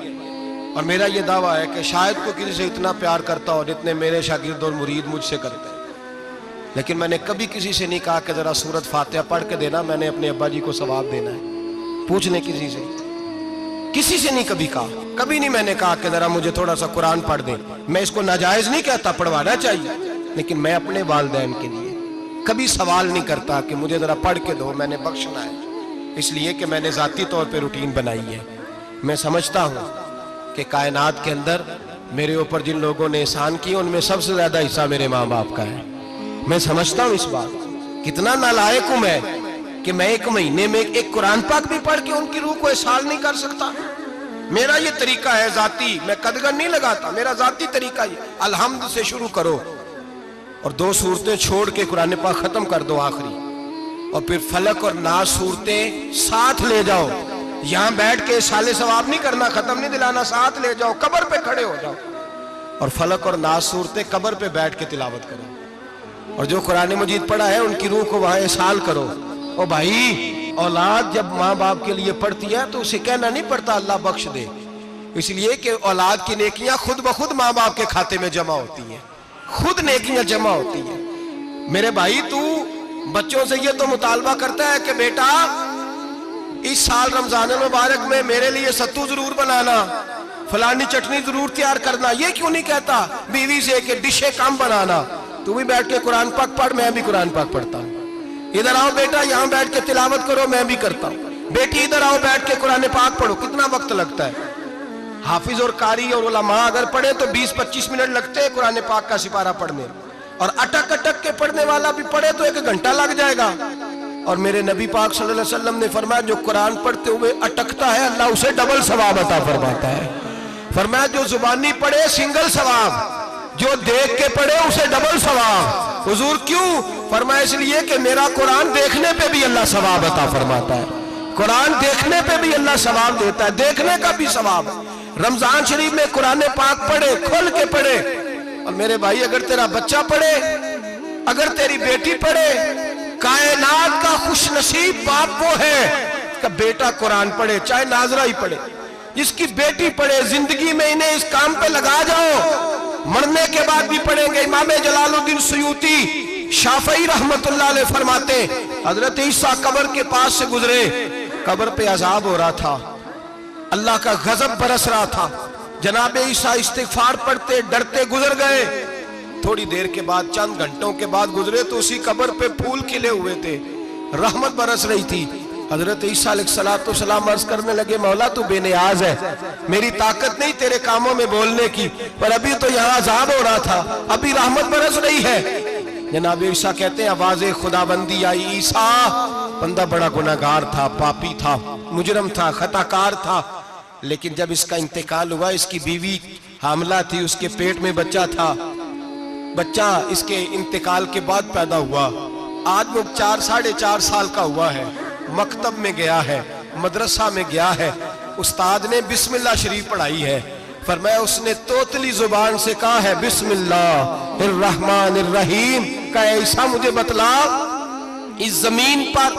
اور میرا یہ دعویٰ ہے کہ شاید کوئی کسی سے اتنا پیار کرتا ہو جتنے میرے شاگرد اور مرید مجھ سے کرتے ہیں. لیکن میں نے کبھی کسی سے نہیں کہا کہ ذرا سورت فاتحہ پڑھ کے دینا، میں نے اپنے ابا جی کو ثواب دینا ہے. پوچھ لیں کسی سے نہیں کبھی کہا. کبھی نہیں میں نے کہا کہ ذرا مجھے تھوڑا سا قرآن پڑھ دیں. میں اس کو ناجائز نہیں کہتا، پڑھوانا چاہیے، لیکن میں اپنے والدین کے لیے کبھی سوال نہیں کرتا کہ مجھے ذرا پڑھ کے دو، میں نے بخشنا ہے. اس لیے کہ میں نے ذاتی طور پہ روٹین بنائی ہے. میں سمجھتا ہوں کہ کائنات کے اندر میرے اوپر جن لوگوں نے احسان کیے ان میں سب سے زیادہ حصہ میرے ماں باپ کا ہے. میں سمجھتا ہوں اس بات. کتنا نالائق ہوں میں کہ میں 1 مہینے میں ایک قرآن پاک بھی پڑھ کے ان کی روح کو احسان نہیں کر سکتا. میرا یہ طریقہ ہے ذاتی، میں قدغن نہیں لگاتا، میرا ذاتی طریقہ یہ الحمد سے شروع کرو اور 2 سورتیں چھوڑ کے قرآن پاک ختم کر دو آخری، اور پھر فلق اور ناس سورتیں ساتھ لے جاؤ. یہاں بیٹھ کے سالے ثواب نہیں کرنا، ختم نہیں دلانا، ساتھ لے جاؤ، قبر پہ کھڑے ہو جاؤ اور فلق اور ناس سورتیں قبر پہ بیٹھ کے تلاوت کرو. اور جو قرآن مجید پڑھا ہے ان کی روح کو وہاں احسال کرو. اور بھائی اولاد جب ماں باپ کے لیے پڑھتی ہے تو اسے کہنا نہیں پڑتا اللہ بخش دے، اس لیے کہ اولاد کی نیکیاں خود بخود ماں باپ کے کھاتے میں جمع ہوتی ہیں، خود نیکیاں جمع ہوتی ہیں. میرے بھائی تو بچوں سے یہ تو مطالبہ کرتا ہے کہ بیٹا اس سال رمضان المبارک میں میرے لیے ستو ضرور بنانا، فلانی چٹنی ضرور تیار کرنا. یہ کیوں نہیں کہتا بیوی سے کہ ڈشیں کم بنانا، تو بھی بیٹھ کے قرآن پاک پڑھ، میں بھی قرآن پاک پڑھتا ہوں. ادھر آؤ بیٹا یہاں بیٹھ کے تلاوت کرو، میں بھی کرتا ہوں. بیٹی ادھر آؤ بیٹھ کے قرآن پاک پڑھو. کتنا وقت لگتا ہے؟ حافظ اور قاری اور علماء اگر پڑھے تو 20-25 منٹ لگتے ہیں قرآن پاک کا سپارہ پڑھنے، اور اٹک اٹک کے پڑھنے والا بھی پڑھے تو 1 گھنٹہ لگ جائے گا. اور میرے نبی پاک صلی اللہ علیہ وسلم نے فرمایا جو قرآن پڑھتے ہوئے اٹکتا ہے اللہ اسے ڈبل ثواب عطا فرماتا ہے. فرمایا جو زبانی پڑھے سنگل ثواب، جو دیکھ کے پڑھے اسے ڈبل ثواب. حضور کیوں؟ فرمایا اس لیے کہ میرا قرآن دیکھنے پہ بھی اللہ ثواب عطا فرماتا ہے. قرآن دیکھنے پہ بھی اللہ ثواب دیتا ہے، دیکھنے کا بھی ثواب. رمضان شریف میں قرآن پاک پڑھے، کھول کے پڑھے. اور میرے بھائی اگر تیرا بچہ پڑھے، اگر تیری بیٹی پڑھے، کائنات کا خوش نصیب باپ وہ ہے کہ بیٹا قرآن پڑھے، چاہے ناظرہ ہی پڑھے. جس کی بیٹی پڑھے، زندگی میں انہیں اس کام پہ لگا جاؤ، مرنے کے بعد بھی پڑھیں گے. امام جلال الدین سیوطی شافعی رحمت اللہ علیہ فرماتے حضرت عیسیٰ قبر کے پاس سے گزرے، قبر پہ عذاب ہو رہا تھا، اللہ کا غضب برس رہا تھا. جناب عیسیٰ استغفار پڑھتے ڈرتے گزر گئے. تھوڑی دیر کے بعد، چند گھنٹوں کے بعد گزرے تو اسی قبر پہ پھول کھلے ہوئے تھے، رحمت برس رہی تھی. حضرت عیسیٰ علیہ السلام عرض کرنے لگے مولا تو بے نیاز ہے، میری طاقت نہیں تیرے کاموں میں بولنے کی، پر ابھی تو یہاں عذاب ہو رہا تھا، ابھی رحمت برس رہی ہے. جناب عیسیٰ کہتے ہیں آواز خدا بندی آئی، عیسیٰ بندہ بڑا گناہگار تھا، پاپی تھا، مجرم تھا، خطا کار تھا، لیکن جب اس کا انتقال ہوا، اس کی بیوی حاملہ تھی، اس کے پیٹ میں بچہ تھا، بچہ اس کے انتقال کے بعد پیدا ہوا. آج وہ 4-4.5 سال کا ہوا ہے، مکتب میں گیا ہے، مدرسہ میں گیا ہے، استاد نے بسم اللہ شریف پڑھائی ہے. فرمایا اس نے توتلی زبان سے کہا ہے بسم اللہ الرحمن الرحیم. کہا عیسیٰ مجھے بتلا اس زمین پر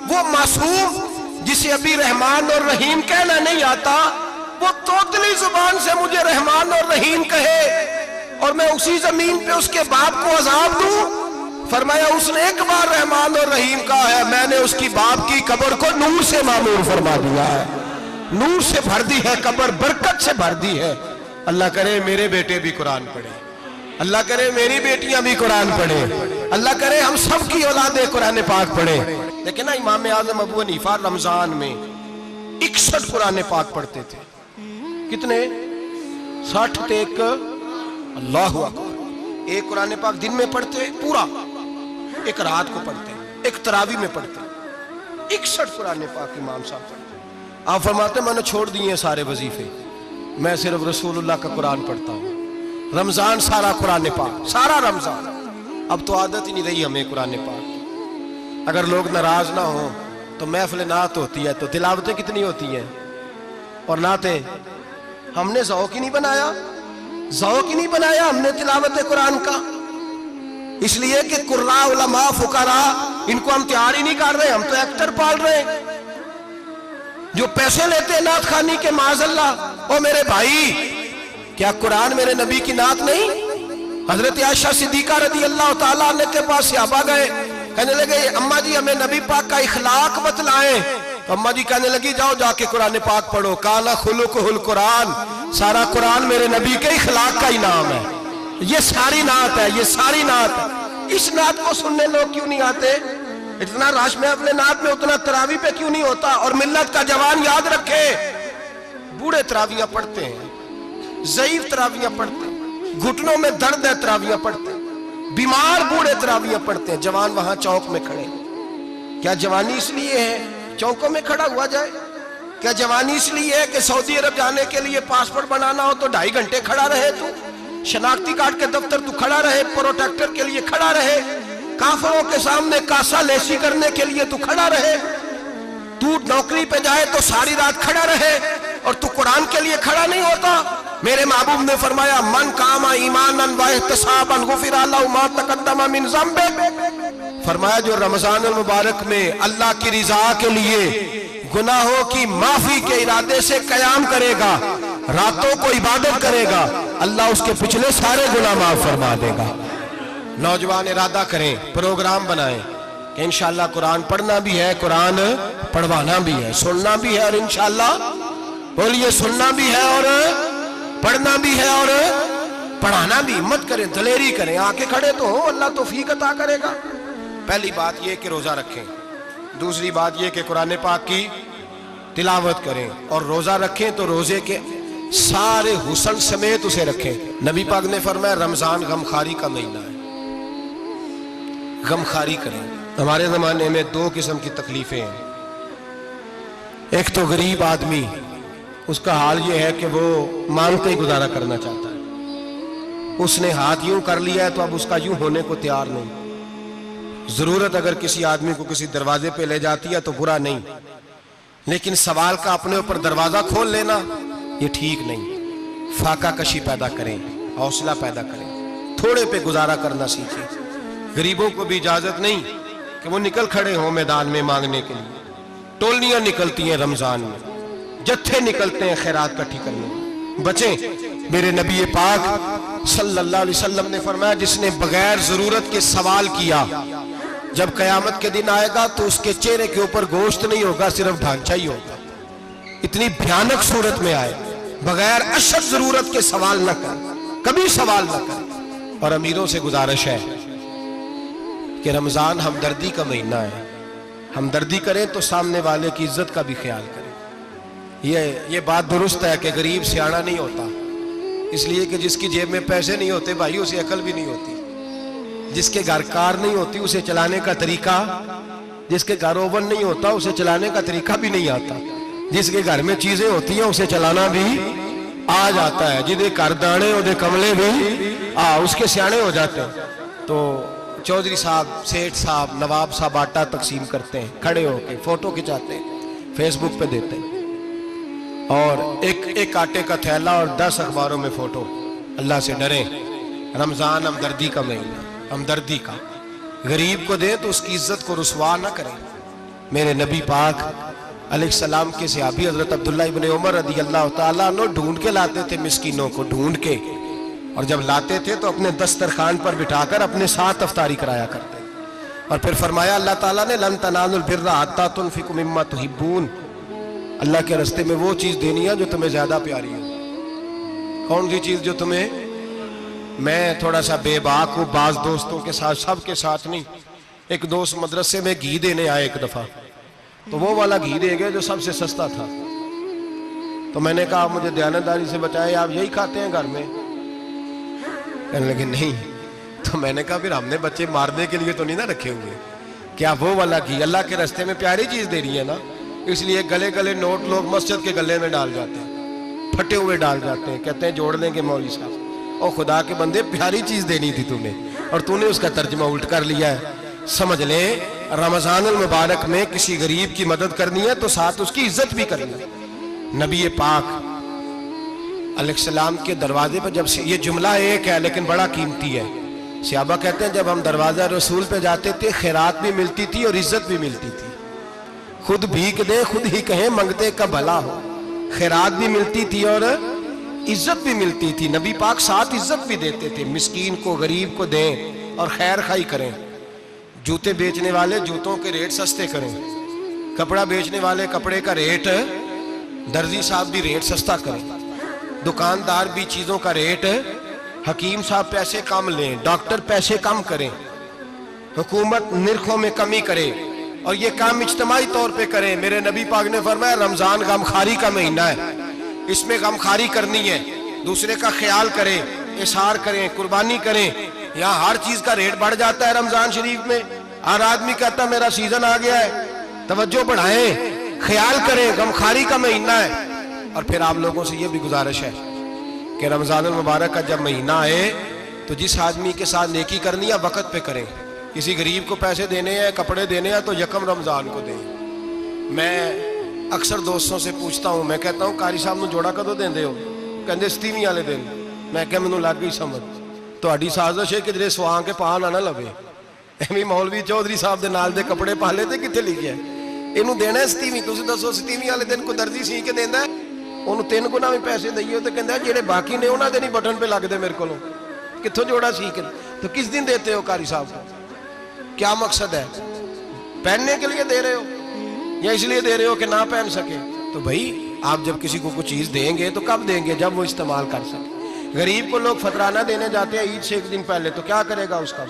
وہ معصوم جسے ابھی رحمان اور رحیم کہنا نہیں آتا، وہ توتلی زبان سے مجھے رحمان اور رحیم کہے. اور میں اسی زمین پہ اس کے باپ کو عذاب دوں؟ فرمایا اس نے ایک بار رحمان اور رحیم کہا ہے، میں نے اس کی باپ کی قبر کو نور سے معمور فرما دیا ہے، نور سے بھر دی ہے قبر، برکت سے بھر دی ہے۔ اللہ کرے میرے بیٹے بھی قرآن پڑھے، اللہ کرے میری بیٹیاں بھی قرآن پڑھے، اللہ کرے ہم سب کی اولادیں قرآن پاک پڑھے۔ لیکن نا امام اعظم ابو حنیفہ رمضان میں 61 قرآن پاک پڑھتے تھے۔ کتنے؟ 60 تھے ایک، اللہ اکبر، ایک قرآن پاک دن میں پڑھتے پورا، ایک رات کو پڑھتے، ایک تراویح میں پڑھتے، 61 قرآن پاک امام صاحب پڑھتے۔ آپ فرماتے میں نے چھوڑ دیے سارے وظیفے، میں صرف رسول اللہ کا قرآن پڑھتا ہوں۔ رمضان سارا قرآن پاک، سارا رمضان۔ اب تو عادت ہی نہیں رہی ہمیں قرآن پاک کی۔ اگر لوگ ناراض نہ ہوں تو محفل نعت ہوتی ہے تو تلاوتیں کتنی ہوتی ہیں، اور نعتیں ہم نے ذوق ہی نہیں بنایا، ذوق ہی نہیں بنایا ہم نے تلاوت قرآن کا، اس لیے کہ قراء علماء فقراء ان کو ہم تیار ہی نہیں کر رہے، ہم تو ایکٹر پال رہے ہیں جو پیسے لیتے ہیں نعت خوانی کے، معاذ اللہ۔ او میرے بھائی، کیا قرآن میرے نبی کی نعت نہیں؟ حضرت عائشہ صدیقہ رضی اللہ تعالیٰ عنہ کے پاس صحابہ گئے، کہنے لگے اماں جی ہمیں نبی پاک کا اخلاق بتلائیں، تو اماں جی کہنے لگی جاؤ جا کے قرآن پاک پڑھو، کالا خلقہ القرآن، سارا قرآن میرے نبی کے اخلاق کا ہی نام ہے، یہ ساری نعت ہے، یہ ساری نعت ہے۔ اس نعت کو سننے لوگ کیوں نہیں آتے؟ اتنا راش محفل نعت میں اتنا تراویح پہ کیوں نہیں ہوتا؟ اور ملت کا جوان یاد رکھے، بوڑھے تراویحاں پڑھتے ہیں، ضعیف تراویحاں پڑھتے ہیں، گھٹنوں میں درد ہے تراویحاں پڑھتے ہیں، بیمار بوڑھے تراویحاں پڑھتے ہیں، جوان وہاں چوک میں کھڑے۔ کیا جوانی اس لیے ہے چوکوں میں کھڑا ہوا جائے؟ کیا جوانی اس لیے ہے کہ سعودی عرب جانے کے لیے پاسپورٹ بنانا ہو تو 2.5 گھنٹے کھڑا رہے؟ تو شناختی کارڈ کے دفتر تو کھڑا رہے، پروٹیکٹر کے لیے کھڑا رہے، کافروں کے سامنے کاسا لیسی کرنے کے لیے تو کھڑا رہے، تو نوکری پہ جائے تو ساری رات کھڑا رہے، اور تو قرآن کے لیے کھڑا نہیں ہوتا؟ میرے محبوب نے فرمایا من قام ایمانا و احتسابا غفر له ما تقدم من ذنبه، فرمایا جو رمضان المبارک میں اللہ کی رضا کے لیے گناہوں کی معافی کے ارادے سے قیام کرے گا، راتوں کو عبادت کرے گا، اللہ اس کے پچھلے سارے گناہ معاف فرما دے گا۔ نوجوان ارادہ کریں، پروگرام بنائیں کہ انشاءاللہ قرآن پڑھنا بھی ہے، قرآن پڑھوانا بھی ہے، سننا بھی ہے، اور انشاءاللہ بولیے سننا بھی ہے اور پڑھنا بھی ہے اور پڑھانا بھی۔ ہمت کریں، دلیری کریں، آ کے کھڑے تو ہو، اللہ توفیق عطا کرے گا۔ پہلی بات یہ کہ روزہ رکھیں، دوسری بات یہ کہ قرآن پاک کی تلاوت کریں، اور روزہ رکھیں تو روزے کے سارے حسن سمیت اسے رکھیں۔ نبی پاک نے فرمایا رمضان غمخاری کا مہینہ ہے، غمخاری کریں۔ ہمارے زمانے میں 2 قسم کی تکلیفیں ہیں، ایک تو غریب آدمی، اس کا حال یہ ہے کہ وہ مانگتے ہی گزارا کرنا چاہتا ہے، اس نے ہاتھ یوں کر لیا ہے تو اب اس کا یوں ہونے کو تیار نہیں۔ ضرورت اگر کسی آدمی کو کسی دروازے پہ لے جاتی ہے تو برا نہیں، لیکن سوال کا اپنے اوپر دروازہ کھول لینا یہ ٹھیک نہیں۔ فاقہ کشی پیدا کریں، حوصلہ پیدا کریں، تھوڑے پہ گزارا کرنا سیکھیں۔ غریبوں کو بھی اجازت نہیں کہ وہ نکل کھڑے ہوں میدان میں مانگنے کے لیے، ٹولیاں نکلتی ہیں رمضان میں، جتھے نکلتے ہیں خیرات کٹھی کرنے میں، بچیں۔ میرے نبی پاک صلی اللہ علیہ وسلم نے فرمایا جس نے بغیر ضرورت کے سوال کیا، جب قیامت کے دن آئے گا تو اس کے چہرے کے اوپر گوشت نہیں ہوگا، صرف ڈھانچہ ہی ہوگا۔ اتنی بھیانک صورت میں آئے، بغیر اشد ضرورت کے سوال نہ کر، کبھی سوال نہ کر۔ اور امیروں سے گزارش ہے کہ رمضان ہمدردی کا مہینہ ہے، ہمدردی کریں تو سامنے والے کی عزت کا بھی خیال کریں۔ یہ بات درست ہے کہ غریب سیاڑا نہیں ہوتا، اس لیے کہ جس کی جیب میں پیسے نہیں ہوتے بھائی اسے عقل بھی نہیں ہوتی، جس کے گھر کار نہیں ہوتی اسے چلانے کا طریقہ، جس کے گھر اوون نہیں ہوتا اسے چلانے کا طریقہ بھی نہیں آتا، جس کے گھر میں چیزیں ہوتی ہیں اسے چلانا بھی آ جاتا ہے، جدے گھر دانے اودے کملے بھی اس کے سیانے ہو جاتے ہیں۔ تو چودھری صاحب، سیٹھ صاحب، نواب صاحب آٹا تقسیم کرتے ہیں، کھڑے ہو کے فوٹو کھچاتے ہیں، فیس بک پہ دیتے ہیں، اور ایک آٹے کا تھیلا اور 10 اخباروں میں فوٹو۔ اللہ سے ڈریں، رمضان ہمدردی کا مہینہ، ہمدردی کا۔ غریب کو دیں تو اس کی عزت کو رسوا نہ کریں۔ میرے نبی پاک علیہ السلام کے صحابی حضرت عبداللہ ابن عمر رضی اللہ تعالیٰ عنہ ڈھونڈ کے لاتے تھے مسکینوں کو، ڈھونڈ کے اور جب لاتے تھے تو اپنے دسترخوان پر بٹھا کر اپنے ساتھ افطاری کرایا کرتے. اور پھر فرمایا اللہ تعالیٰ نے لن تنالوا البر حتی تنفقوا مما تحبون، اللہ کے راستے میں وہ چیز دینی ہے جو تمہیں زیادہ پیاری ہو. کون سی چیز جو تمہیں، میں تھوڑا سا بے باک ہوں، بعض دوستوں کے ساتھ، سب کے ساتھ نہیں. ایک دوست مدرسے میں گھی دینے آئے ایک دفعہ، تو وہ والا گھی دے گئے جو سب سے سستا تھا. تو میں نے کہا مجھے دیانتداری سے بچائے، آپ یہی کھاتے ہیں گھر میں؟ کہنے لگے نہیں. تو میں نے کہا پھر ہم نے بچے مارنے کے لیے تو نہیں نہ رکھے ہوئے، کیا وہ والا گھی اللہ کے راستے میں پیاری چیز دے رہی ہے نا، اس لیے گلے گلے نوٹ لوگ مسجد کے گلے میں ڈال جاتے ہیں، پھٹے ہوئے ڈال جاتے ہیں، کہتے ہیں جوڑ لیں گے مولوی صاحب. اور خدا کے بندے پیاری چیز دینی تھی تمہیں اور تو نے اس کا ترجمہ الٹ کر لیا ہے. سمجھ لیں رمضان المبارک میں کسی غریب کی مدد کرنی ہے تو ساتھ اس کی عزت بھی کرنی ہے. نبی پاک علیہ السلام کے دروازے پر جب یہ جملہ ایک ہے لیکن بڑا قیمتی ہے. صحابہ کہتے ہیں جب ہم دروازہ رسول پہ جاتے تھے خیرات بھی ملتی تھی اور عزت بھی ملتی تھی. خود بھیک دیں خود ہی کہیں منگتے کا بھلا ہو. خیرات بھی ملتی تھی اور عزت بھی ملتی تھی. نبی پاک ساتھ عزت بھی دیتے تھے، مسکین کو غریب کو دیں اور خیر خائی کریں. جوتے بیچنے والے جوتوں کے ریٹ سستے کریں، کپڑا بیچنے والے کپڑے کا ریٹ، درزی صاحب بھی ریٹ سستا کریں، دکاندار بھی چیزوں کا ریٹ، حکیم صاحب پیسے کم لیں، ڈاکٹر پیسے کم کریں، حکومت نرخوں میں کمی کرے اور یہ کام اجتماعی طور پہ کریں. میرے نبی پاک نے فرمایا رمضان غمخواری کا مہینہ ہے، اس میں غمخواری کرنی ہے، دوسرے کا خیال کریں، اظہار کریں، قربانی کریں. یہاں ہر چیز کا ریٹ بڑھ جاتا ہے رمضان شریف میں. ہر آدمی کہتا ہے میرا سیزن آ گیا ہے، توجہ بڑھائیں، خیال کریں، غمخواری کا مہینہ ہے. اور پھر آپ لوگوں سے یہ بھی گزارش ہے کہ رمضان المبارک کا جب مہینہ آئے تو جس آدمی کے ساتھ نیکی کرنی ہے وقت پہ کریں. کسی غریب کو پیسے دینے ہیں، کپڑے دینے ہیں تو یکم رمضان کو دیں. میں اکثر دوستوں سے پوچھتا ہوں، میں کہتا ہوں قاری صاحب نو جوڑا کدو دیندے ہو؟ کہندے ستیویں والے دن. میں کہ مینوں لگ گئی سمجھ، تہاڈی سازش ہے کہ جڑے سواں کے پا نہ لوے. ایویں مولوی چودھری صاحب دے نال دے کپڑے پا لے تے کتنے لکھیا ہے اینوں دینا ہے ستیویں. تسی دسو ستیویں والے دن کو درزی سی کے دیندا ہے، انہوں 3 گنا بھی پیسے دئیے تو کہندا ہے جڑے باقی نے انہاں دے نہیں بٹن پہ لگ دے میرے کولوں کتھوں جوڑا سی کے. تو کس دن دیتے ہو قاری صاحب کو؟ کیا مقصد ہے؟ پہننے کے لیے دے رہے ہو یا اس لیے دے رہے ہو کہ نہ پہن سکے؟ تو بھائی آپ جب کسی کو کچھ چیز دیں گے تو کب دیں گے؟ جب وہ استعمال کر سکے. غریب کو لوگ فطرانہ دینے جاتے ہیں عید سے 1 دن پہلے، تو کیا کرے گا اس کا؟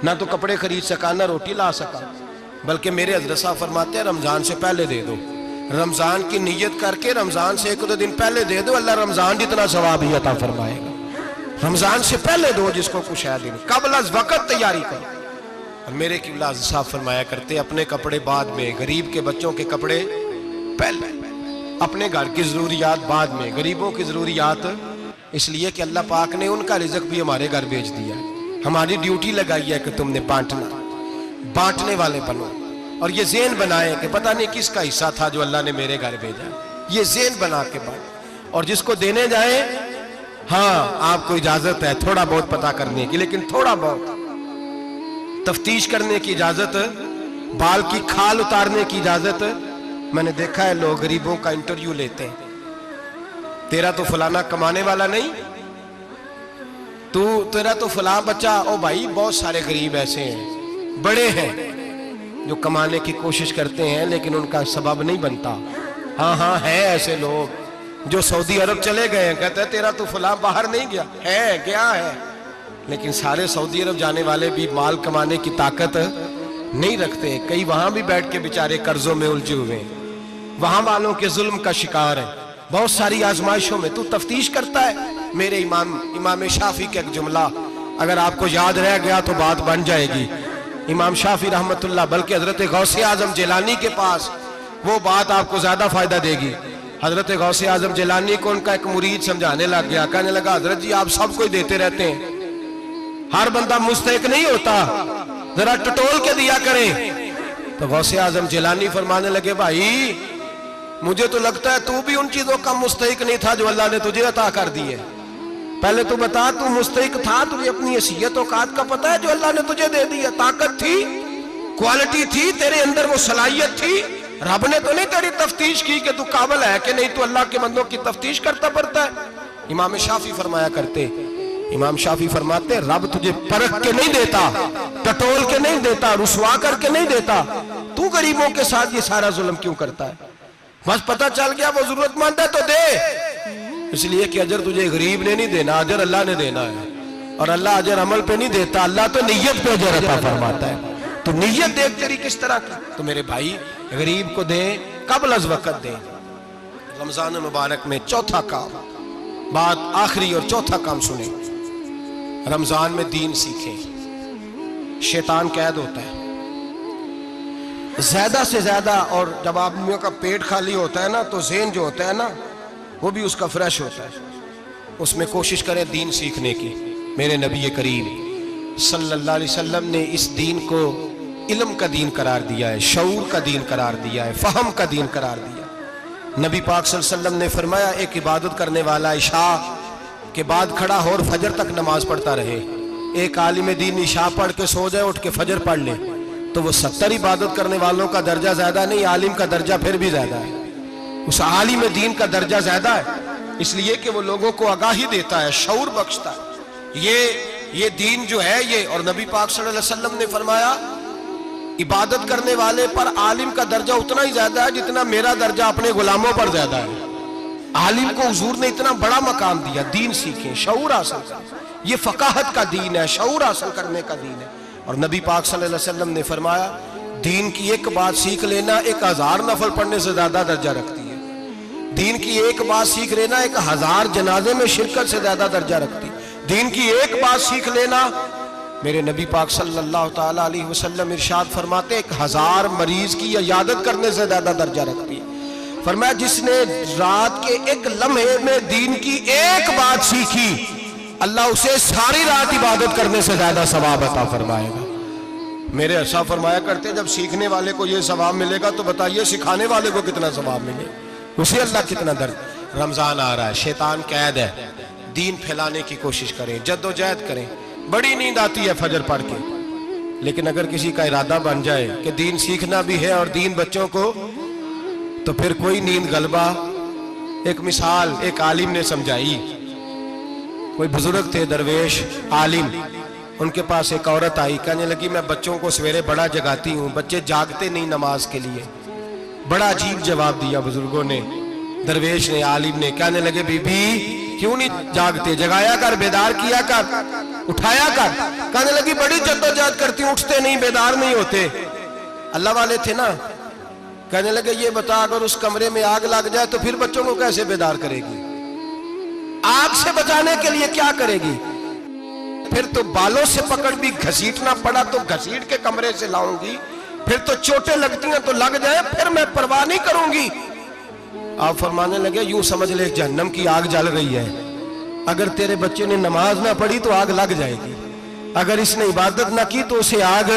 نہ تو کپڑے خرید سکا نہ روٹی لا سکا. بلکہ میرے حضرت صاحب فرماتے ہیں رمضان سے پہلے دے دو، رمضان کی نیت کر کے رمضان سے 1-2 دن پہلے دے دو، اللہ رمضان جتنا ثواب ہی عطا فرمائے گا. رمضان سے پہلے دو جس کو کچھ ہے دن، قبل از وقت تیاری کرو. اور میرے قبلہ حضرت صاحب فرمایا کرتے اپنے کپڑے بعد میں، غریب کے بچوں کے کپڑے پہلے، اپنے گھر کی ضروریات بعد میں، غریبوں کی ضروریات. اس لیے کہ اللہ پاک نے ان کا رزق بھی ہمارے گھر بھیج دیا. ہماری ڈیوٹی لگائی ہے کہ تم نے بانٹنا، بانٹنے والے بنو. اور یہ ذہن بنائے کہ پتہ نہیں کس کا حصہ تھا جو اللہ نے میرے گھر بھیجا. یہ ذہن بنا کے بانٹ. اور جس کو دینے جائیں، ہاں آپ کو اجازت ہے تھوڑا بہت پتہ کرنے کی، لیکن تھوڑا بہت تفتیش کرنے کی اجازت، بال کی کھال اتارنے کی اجازت. میں نے دیکھا ہے لوگ غریبوں کا انٹرویو لیتے ہیں، تیرا تو فلانا کمانے والا نہیں، تیرا تو فلاں بچہ. او بھائی بہت سارے غریب ایسے ہیں، بڑے ہیں جو کمانے کی کوشش کرتے ہیں لیکن ان کا سبب نہیں بنتا. ہاں ہے ایسے لوگ جو سعودی عرب چلے گئے ہیں، کہتے ہیں تیرا تو فلاں باہر نہیں گیا ہے، گیا ہے، لیکن سارے سعودی عرب جانے والے بھی مال کمانے کی طاقت نہیں رکھتے. کئی وہاں بھی بیٹھ کے بیچارے قرضوں میں الجھے ہوئے ہیں، وہاں والوں کے ظلم کا شکار ہیں، بہت ساری آزمائشوں میں. تو تفتیش کرتا ہے. میرے امام شافعی کا ایک جملہ اگر آپ کو یاد رہ گیا تو بات بن جائے گی. امام شافعی رحمت اللہ، بلکہ حضرت غوث اعظم جیلانی کے پاس وہ بات آپ کو زیادہ فائدہ دے گی. حضرت غوث اعظم جیلانی کو ان کا ایک مرید سمجھانے لگ گیا، کہنے لگا حضرت جی آپ سب کو ہی دیتے رہتے ہیں، ہر بندہ مستحق نہیں ہوتا، ذرا ٹٹول کے دیا کریں. تو غوث اعظم جیلانی فرمانے لگے بھائی مجھے تو لگتا ہے تو بھی ان چیزوں کا مستحق نہیں تھا جو اللہ نے تجھے عطا کر دی ہے. پہلے تو بتا تو مستحق تھا، تجھے اپنی حیثیت اوقات کا پتہ ہے جو اللہ نے تجھے دے دی ہے؟ طاقت تھی، کوالٹی تھی، تیرے اندر وہ صلاحیت تھی. رب نے تو نہیں تیری تفتیش کی کہ تو قابل ہے کہ نہیں، تو اللہ کے بندوں کی تفتیش کرتا پڑتا ہے. امام شافعی فرمایا کرتے، امام شافعی فرماتے رب تجھے پرکھ کے نہیں دیتا، ٹٹول کے نہیں دیتا، رسوا کر کے نہیں دیتا، تو غریبوں کے ساتھ یہ سارا ظلم کیوں کرتا ہے؟ بس پتہ چل گیا وہ ضرورت مند ہے تو دے، اس لیے کہ اجر تجھے غریب نے نہیں دینا، اجر اللہ نے دینا ہے، اور اللہ اجر عمل پہ نہیں دیتا، اللہ تو نیت پہ اجر عطا فرماتا ہے۔ تو نیت دیکھ تیری کس طرح کی، تو میرے بھائی غریب کو دیں، قبل از وقت دیں۔ رمضان مبارک میں چوتھا کام، بات آخری اور چوتھا کام سنیں، رمضان میں دین سیکھیں۔ شیطان قید ہوتا ہے زیادہ سے زیادہ، اور جب آدمیوں کا پیٹ خالی ہوتا ہے نا تو ذہن جو ہوتا ہے نا وہ بھی اس کا فریش ہوتا ہے، اس میں کوشش کریں دین سیکھنے کی۔ میرے نبی کریم صلی اللہ علیہ وسلم نے اس دین کو علم کا دین قرار دیا ہے، شعور کا دین قرار دیا ہے، فہم کا دین قرار دیا۔ نبی پاک صلی اللہ علیہ وسلم نے فرمایا ایک عبادت کرنے والا عشاء کے بعد کھڑا ہو اور فجر تک نماز پڑھتا رہے، ایک عالم دین عشاء پڑھ کے سو جائے اٹھ کے فجر پڑھ لے تو وہ 70 عبادت کرنے والوں کا درجہ زیادہ نہیں، عالم کا درجہ پھر بھی زیادہ ہے، اس عالم دین کا درجہ زیادہ ہے، اس لیے کہ وہ لوگوں کو آگاہی دیتا ہے، شعور بخشتا ہے۔ یہ دین جو ہے یہ، اور نبی پاک صلی اللہ علیہ وسلم نے فرمایا عبادت کرنے والے پر عالم کا درجہ اتنا ہی زیادہ ہے جتنا میرا درجہ اپنے غلاموں پر زیادہ ہے۔ عالم کو حضور نے اتنا بڑا مقام دیا، دین سیکھیں، شعور حاصل کریں، یہ فقاہت کا دین ہے، شعور حاصل کرنے کا دین ہے۔ اور نبی پاک صلی اللہ علیہ وسلم نے فرمایا دین کی ایک بات سیکھ لینا 1000 نفل پڑھنے سے زیادہ درجہ رکھتی ہے، دین کی ایک بات سیکھ لینا 1000 جنازے میں شرکت سے زیادہ درجہ رکھتی ہے، دین کی ایک بات سیکھ لینا، میرے نبی پاک صلی اللہ تعالیٰ علیہ وسلم ارشاد فرماتے 1000 مریض کی عیادت کرنے سے زیادہ درجہ رکھتی ہے۔ فرمایا جس نے رات کے ایک لمحے میں دین کی ایک بات سیکھی اللہ اسے ساری رات عبادت کرنے سے زیادہ ثواب عطا فرمائے گا۔ میرے ارشاد فرمایا کرتے جب سیکھنے والے کو یہ ثواب ملے گا تو بتائیے سکھانے والے کو کتنا ثواب ملے، اسے اللہ کتنا درد۔ رمضان آ رہا ہے، شیطان قید ہے، دین پھیلانے کی کوشش کریں، جد و جہد کریں۔ بڑی نیند آتی ہے فجر پڑھ کے، لیکن اگر کسی کا ارادہ بن جائے کہ دین سیکھنا بھی ہے اور دین بچوں کو، تو پھر کوئی نیند غلبہ۔ ایک مثال ایک عالم نے سمجھائی، کوئی بزرگ تھے درویش عالم، ان کے پاس ایک عورت آئی، کہنے لگی میں بچوں کو سویرے بڑا جگاتی ہوں، بچے جاگتے نہیں نماز کے لیے۔ بڑا عجیب جواب دیا بزرگوں نے، درویش نے، عالم نے، کہنے لگے بی بی کیوں نہیں جاگتے، جگایا کر، بیدار کیا کر، اٹھایا کر۔ کہنے لگی بڑی جدوجہد کرتی ہوں، اٹھتے نہیں، بیدار نہیں ہوتے۔ اللہ والے تھے نا، کہنے لگے یہ بتا اگر اس کمرے میں آگ لگ جائے تو پھر بچوں کو کیسے بیدار کرے گی، آگ سے بچانے کے لیے کیا کرے گی؟ پھر تو بالوں سے پکڑ بھی گھسیٹنا پڑا تو گھسیٹ کے کمرے سے لاؤں گی، پھر تو چوٹیں لگتی ہیں تو لگ جائیں، پھر میں پرواہ نہیں کروں گی۔ آپ فرمانے لگے یوں سمجھ لے جہنم کی آگ جل رہی ہے، اگر تیرے بچے نے نماز نہ پڑھی تو آگ لگ جائے گی، اگر اس نے عبادت نہ کی تو اسے آگ،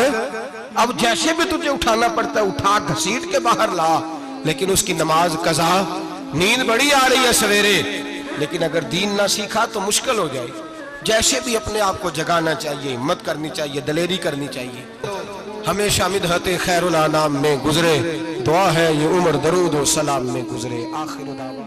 اب جیسے بھی تجھے اٹھانا پڑتا ہے اٹھا گھسیٹ کے باہر لا، لیکن اس کی نماز قضا۔ نیند بڑی آ رہی ہے سویرے، لیکن اگر دین نہ سیکھا تو مشکل ہو جائے گی۔ جیسے بھی اپنے آپ کو جگانا چاہیے، ہمت کرنی چاہیے، دلیری کرنی چاہیے۔ ہمیشہ مدحت خیر الانام میں گزرے، دعا ہے یہ عمر درود و سلام میں گزرے۔ آخر دعوانا